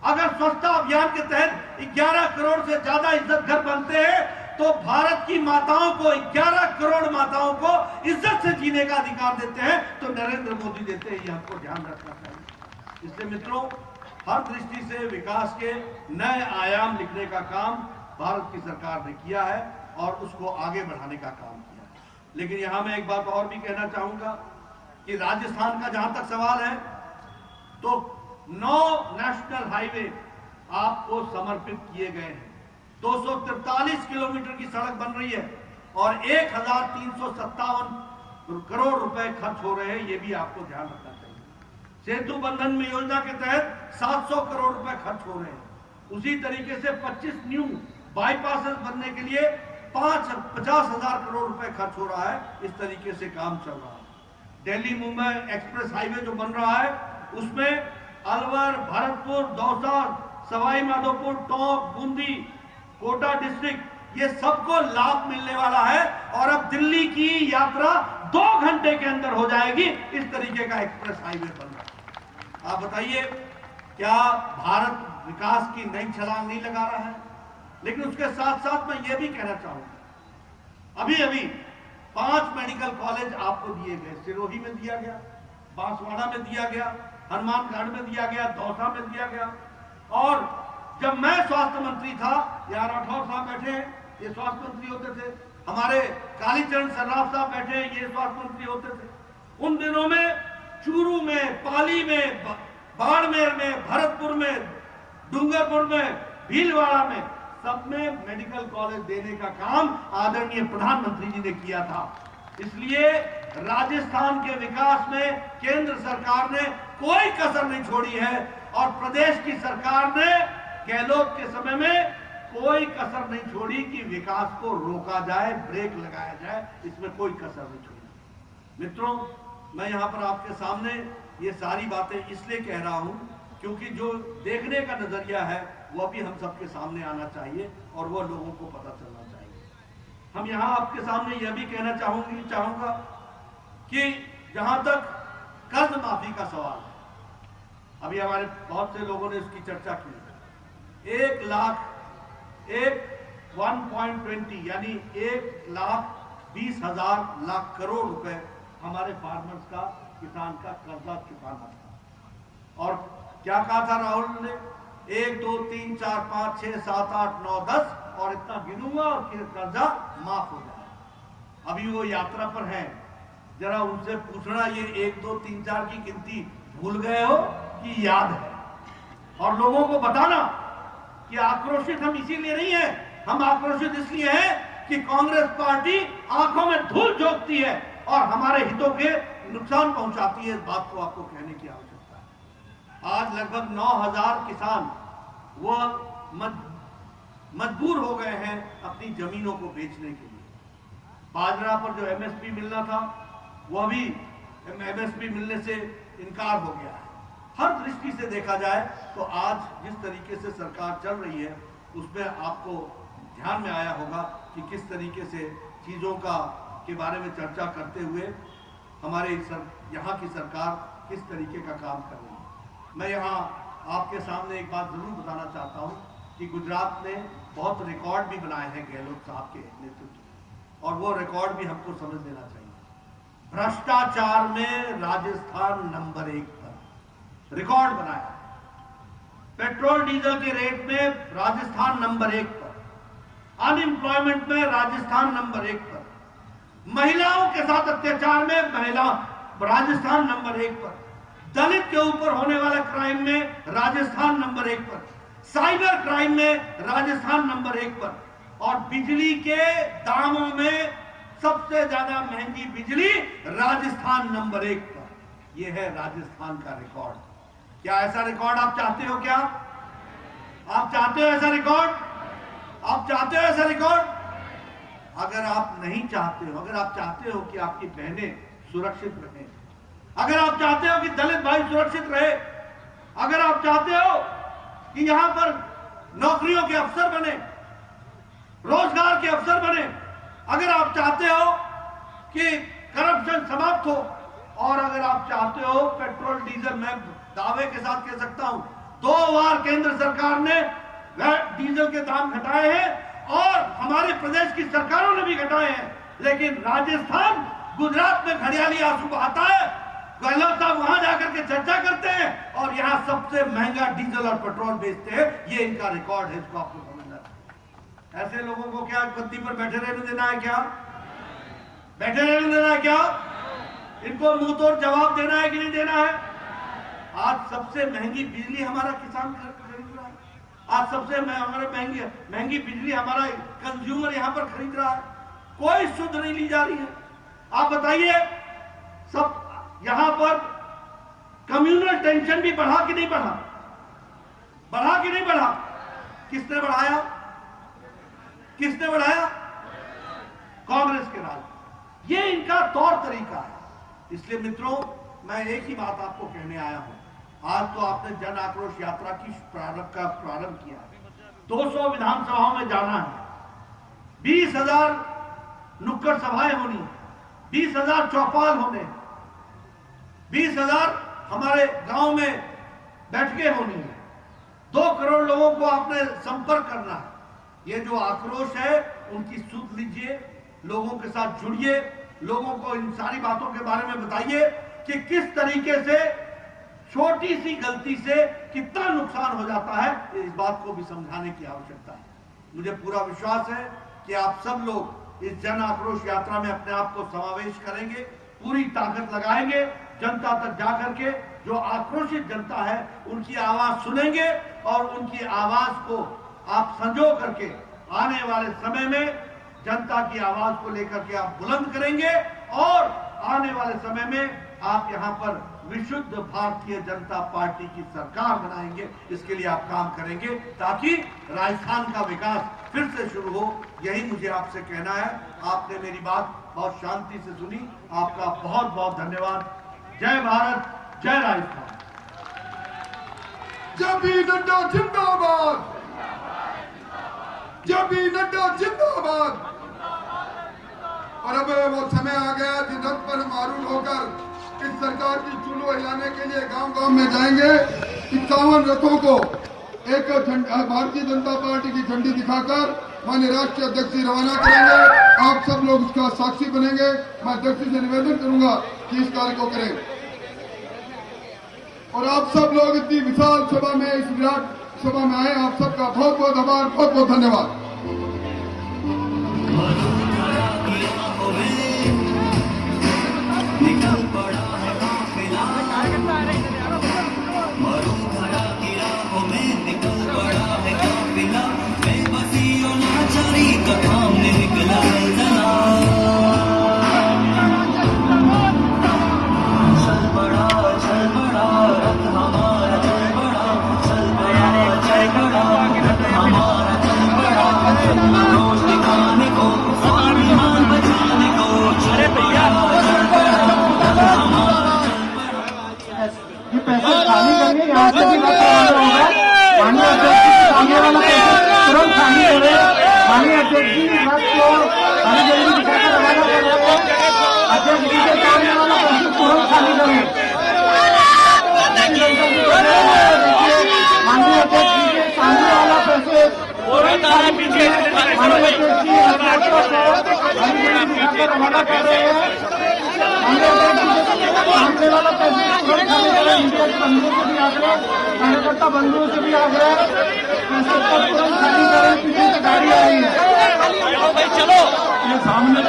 अगर स्वच्छता अभियान के तहत 11 करोड़ से ज्यादा इज्जत घर बनते हैं तो भारत की माताओं को, 11 करोड़ माताओं को इज्जत से जीने का अधिकार देते हैं तो नरेंद्र मोदी देते हैं। ये हमको ध्यान रखना चाहिए। इसलिए मित्रों, हर दृष्टि से विकास के नए आयाम लिखने का काम भारत की सरकार ने किया है और उसको आगे बढ़ाने का काम किया है। लेकिन यहां मैं एक बात और भी कहना चाहूंगा कि राजस्थान का जहां तक सवाल है तो 9 नेशनल हाईवे आपको समर्पित किए गए हैं, 243 किलोमीटर की सड़क बन रही है और 1357 करोड़ रुपए खर्च हो रहे हैं। ये भी आपको ध्यान रखना चाहिए। सेतु बंधन में योजना के तहत 700 करोड़ रुपए खर्च हो रहे हैं। उसी तरीके से 25 न्यू बाईपासेस बनने के लिए 50,000 करोड़ रुपए खर्च हो रहा है। इस तरीके से काम चल रहा है। दिल्ली मुंबई एक्सप्रेस हाईवे जो बन रहा है उसमें अलवर, भरतपुर, दौसा, सवाई माधोपुर, टोंक, बूंदी, कोटा डिस्ट्रिक्ट, ये सबको लाभ मिलने वाला है और अब दिल्ली की यात्रा 2 घंटे के अंदर हो जाएगी। इस तरीके का एक्सप्रेस हाईवे बन रहा है। आप बताइए, क्या भारत विकास की नई छलांग नहीं लगा रहा है? लेकिन उसके साथ साथ मैं ये भी कहना चाहूंगा, अभी अभी 5 मेडिकल कॉलेज आपको दिए गए। सिरोही में दिया गया, बांसवाड़ा में दिया गया, हनुमानगढ़ में दिया गया, दौसा में दिया गया। और जब मैं स्वास्थ्य मंत्री था, यहाँ राठौर साहब बैठे हैं, ये स्वास्थ्य मंत्री होते थे, हमारे कालीचरण सर्राफ साहब बैठे हैं, ये स्वास्थ्य मंत्री होते थे। उन दिनों में चूरू में, पाली में, बाड़मेर में, भरतपुर में, डूंगरपुर में, भीलवाड़ा में, सब में मेडिकल कॉलेज देने का काम आदरणीय प्रधानमंत्री जी ने किया था। इसलिए राजस्थान के विकास में केंद्र सरकार ने कोई कसर नहीं छोड़ी है और प्रदेश की सरकार ने गहलोत के समय में कोई कसर नहीं छोड़ी कि विकास को रोका जाए, ब्रेक लगाया जाए। इसमें कोई कसर नहीं छोड़ी। मित्रों, मैं यहां पर आपके सामने ये सारी बातें इसलिए कह रहा हूं क्योंकि जो देखने का नजरिया है वह भी हम सबके सामने आना चाहिए और वह लोगों को पता चलना चाहिए। हम यहां आपके सामने यह भी कहना चाहूंगा कि जहां तक कर्ज माफी का सवाल है, अभी हमारे बहुत से लोगों ने इसकी चर्चा की। 1,20 यानी 1,20,000 करोड़ रुपए हमारे फार्मर्स का, किसान का कर्जा चुकाना था। और क्या कहा था राहुल ने? 1, 2, 3, 4, 5, 6, 7, 8, 9, 10 और इतना गिनूंगा और कर्जा माफ हो जाए। अभी वो यात्रा पर हैं, जरा उनसे पूछना ये 1, 2, 3, 4 की गिनती भूल गए हो कि याद है? और लोगों को बताना कि आक्रोशित हम इसीलिए नहीं है, हम आक्रोशित इसलिए हैं कि कांग्रेस पार्टी आंखों में धूल झोंकती है और हमारे हितों के नुकसान पहुंचाती है। इस बात को आपको कहने की आवश्यकता है। आज लगभग 9,000 किसान वो मजबूर हो गए हैं अपनी जमीनों को बेचने के लिए। बाजरा पर जो एमएसपी मिलना था वह भी एमएसपी मिलने से इनकार हो गया है। हर दृष्टि से देखा जाए तो आज जिस तरीके से सरकार चल रही है उसमें आपको ध्यान में आया होगा कि किस तरीके से चीजों के बारे में चर्चा करते हुए हमारे यहाँ की सरकार किस तरीके का काम कर रही है। मैं यहाँ आपके सामने एक बात जरूर बताना चाहता हूँ कि गुजरात ने बहुत रिकॉर्ड भी बनाए हैं गहलोत साहब के नेतृत्व में, और वो रिकॉर्ड भी हमको समझ लेना चाहिए। भ्रष्टाचार में राजस्थान नंबर 1 पर रिकॉर्ड बनाया। पेट्रोल डीजल के रेट में राजस्थान नंबर 1 पर, अनएम्प्लॉयमेंट में राजस्थान नंबर 1 पर, महिलाओं के साथ अत्याचार में राजस्थान नंबर 1 पर, दलित के ऊपर होने वाला क्राइम में राजस्थान नंबर 1 पर, साइबर क्राइम में राजस्थान नंबर 1 पर, और बिजली के दामों में सबसे ज्यादा महंगी बिजली राजस्थान नंबर 1 पर। यह है राजस्थान का रिकॉर्ड। क्या ऐसा रिकॉर्ड आप चाहते हो? क्या आप चाहते हो ऐसा रिकॉर्ड? आप चाहते हो ऐसा रिकॉर्ड? अगर आप नहीं चाहते हो, अगर आप चाहते हो कि आपकी बहनें सुरक्षित रहें, अगर आप चाहते हो कि दलित भाई सुरक्षित रहे, अगर आप चाहते हो कि यहां पर नौकरियों के अवसर बने, रोजगार के अवसर बने, अगर आप चाहते हो कि करप्शन समाप्त हो, और अगर आप चाहते हो पेट्रोल डीजल, मैं दावे के साथ कह सकता हूं 2 बार केंद्र सरकार ने डीजल के दाम घटाए हैं और हमारे प्रदेश की सरकारों ने भी घटाए हैं, लेकिन राजस्थान, गुजरात में घड़ियाली आंसू बहाता है। गहलोत साहब वहां जाकर के चर्चा करते हैं और यहां सबसे महंगा डीजल और पेट्रोल बेचते हैं। ये इनका रिकॉर्ड है, इसको आपको समझना है। ऐसे लोगों को क्या गद्दी पर बैठे रहने देना है? क्या बैठे रहने देना है? क्या इनको मुंह तोड़ जवाब देना है कि नहीं देना है? आज सबसे महंगी बिजली हमारा किसान खरीद रहा है, आज सबसे हमारे महंगी बिजली हमारा कंज्यूमर यहां पर खरीद रहा है, कोई शुद्ध नहीं ली जा रही है। आप बताइए, सब यहां पर कम्युनल टेंशन भी बढ़ा कि नहीं बढ़ा? बढ़ा कि नहीं बढ़ा? किसने बढ़ाया? किसने बढ़ाया? कांग्रेस के राज। ये इनका तौर तरीका है। इसलिए मित्रों, मैं एक ही बात आपको कहने आया हूं। आज तो आपने जन आक्रोश यात्रा की प्रारंभ किया है, 200 विधानसभाओं में जाना है, 20,000 नुक्कड़ सभाएं होनी है, 20,000 चौपाल होने, 20,000 हमारे गांव में बैठकें होनी है, 2 करोड़ लोगों को आपने संपर्क करना है। ये जो आक्रोश है उनकी सुध लीजिए, लोगों के साथ जुड़िए, लोगों को इन सारी बातों के बारे में बताइए कि किस तरीके से छोटी सी गलती से कितना नुकसान हो जाता है। इस बात को भी समझाने की आवश्यकता है। मुझे पूरा विश्वास है कि आप सब लोग इस जन आक्रोश यात्रा में अपने आप को समावेश करेंगे, पूरी ताकत लगाएंगे, जनता तक जाकर के जो आक्रोशित जनता है उनकी आवाज सुनेंगे और उनकी आवाज को आप संजो करके आने वाले समय में जनता की आवाज को लेकर के आप बुलंद करेंगे और आने वाले समय में आप यहां पर विशुद्ध भारतीय जनता पार्टी की सरकार बनाएंगे। इसके लिए आप काम करेंगे ताकि राजस्थान का विकास फिर से शुरू हो। यही मुझे आपसे कहना है। आपने मेरी बात बहुत शांति से सुनी, आपका बहुत बहुत धन्यवाद। जय भारत, जय राजस्थान। जब भी नड्डा जिंदाबाद, जब भी नड्डा जिंदाबाद। और अब वो समय आ गया जिन रथ पर हम आरूढ़ होकर इस सरकार की चुल्लू हिलाने के लिए गांव-गांव में जाएंगे। 51 रथों को एक भारतीय जनता पार्टी की झंडी दिखाकर माननीय राष्ट्रीय अध्यक्ष जी रवाना करेंगे। आप सब लोग इसका साक्षी बनेंगे। मैं अध्यक्ष जी से निवेदन करूंगा कि इस कार्य को करें और आप सब लोग इतनी विशाल सभा में, इस विराट सभा में आए, आप सबका बहुत बहुत आभार, बहुत बहुत धन्यवाद। पीछे सामने वाला पैसे तुरंत खाली करें। मीडिया के बंधुओं से भी आग्रह, कार्यकर्ता बंधुओं से भी आग्रह, पैसे तुरंत खाली करें। पीछे से गाड़ी आ रही है, ये सामने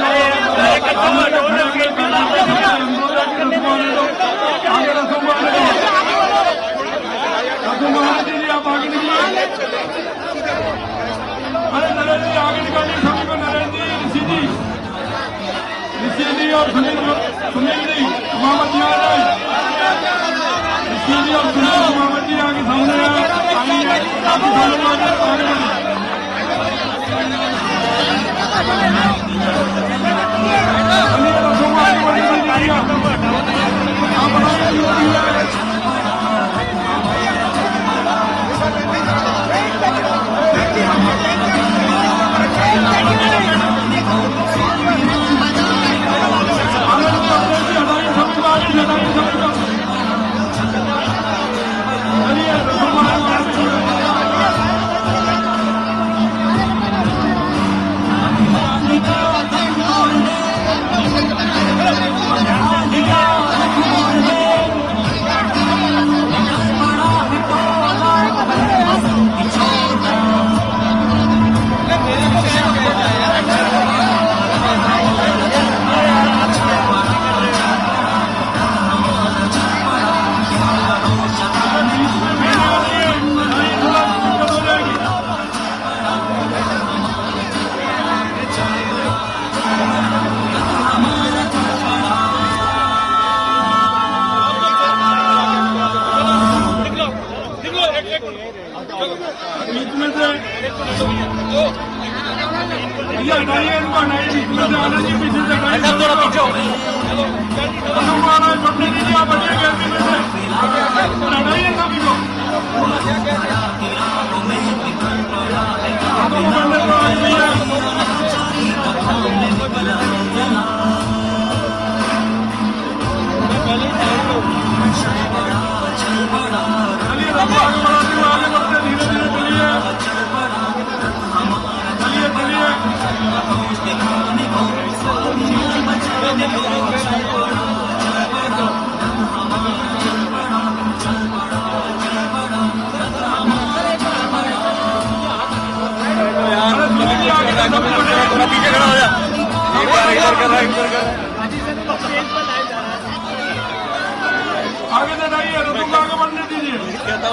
आप आगे निकलिए। अरे नरेंद्र जी आगे निकालिए सभी को। नरेंद्र जी, ऋषि जी और सुनील जी मोहम्मद जी आ रहे हैं। ऋषि जी और सुनील मोहम्मद जी आगे सामने आइए। काफी सारे लोग आगे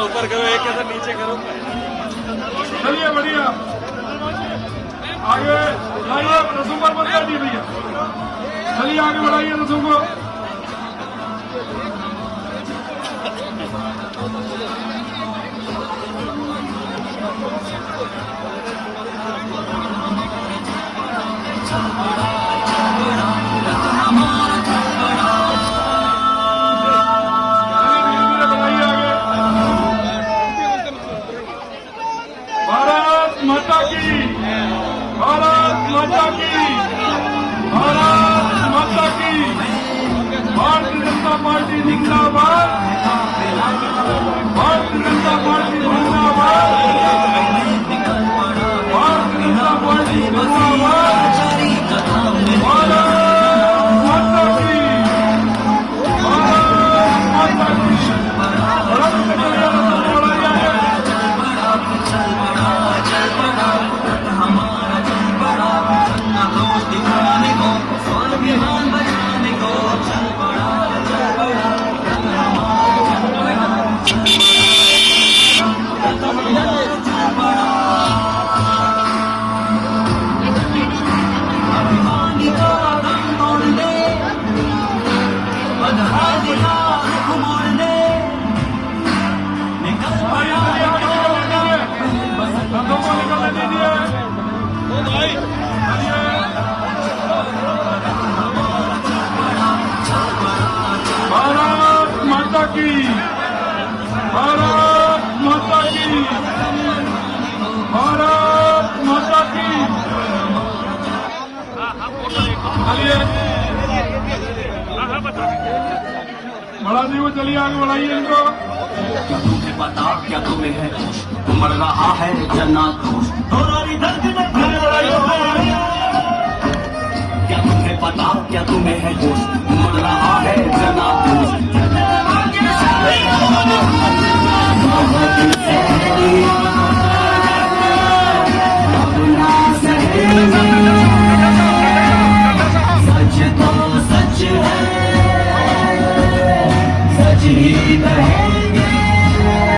ऊपर करो, एक कैसा नीचे करो। चलिए बढ़िया, आगे लाइए रसूम पर मत कर दी भैया। चलिए आगे बढ़ाइए रसूम को। माता की, भारत माता की, भारत माता की, भारतीय जनता पार्टी जिंदाबाद, भारतीय जनता पार्टी जिंदाबाद, भारतीय जनता पार्टी जिंदाबाद, भारत माता की, भारत माता की। भारत माता की, भारत माता की, भारत माता की। चलिए बड़ा जी, वो चलिए आगे बढ़ाइए इनको। क्या तुम्हें पता क्या तुम्हें है उमड़ रहा है जन्नत क्या तुम्हें पता क्या तुम्हें है होश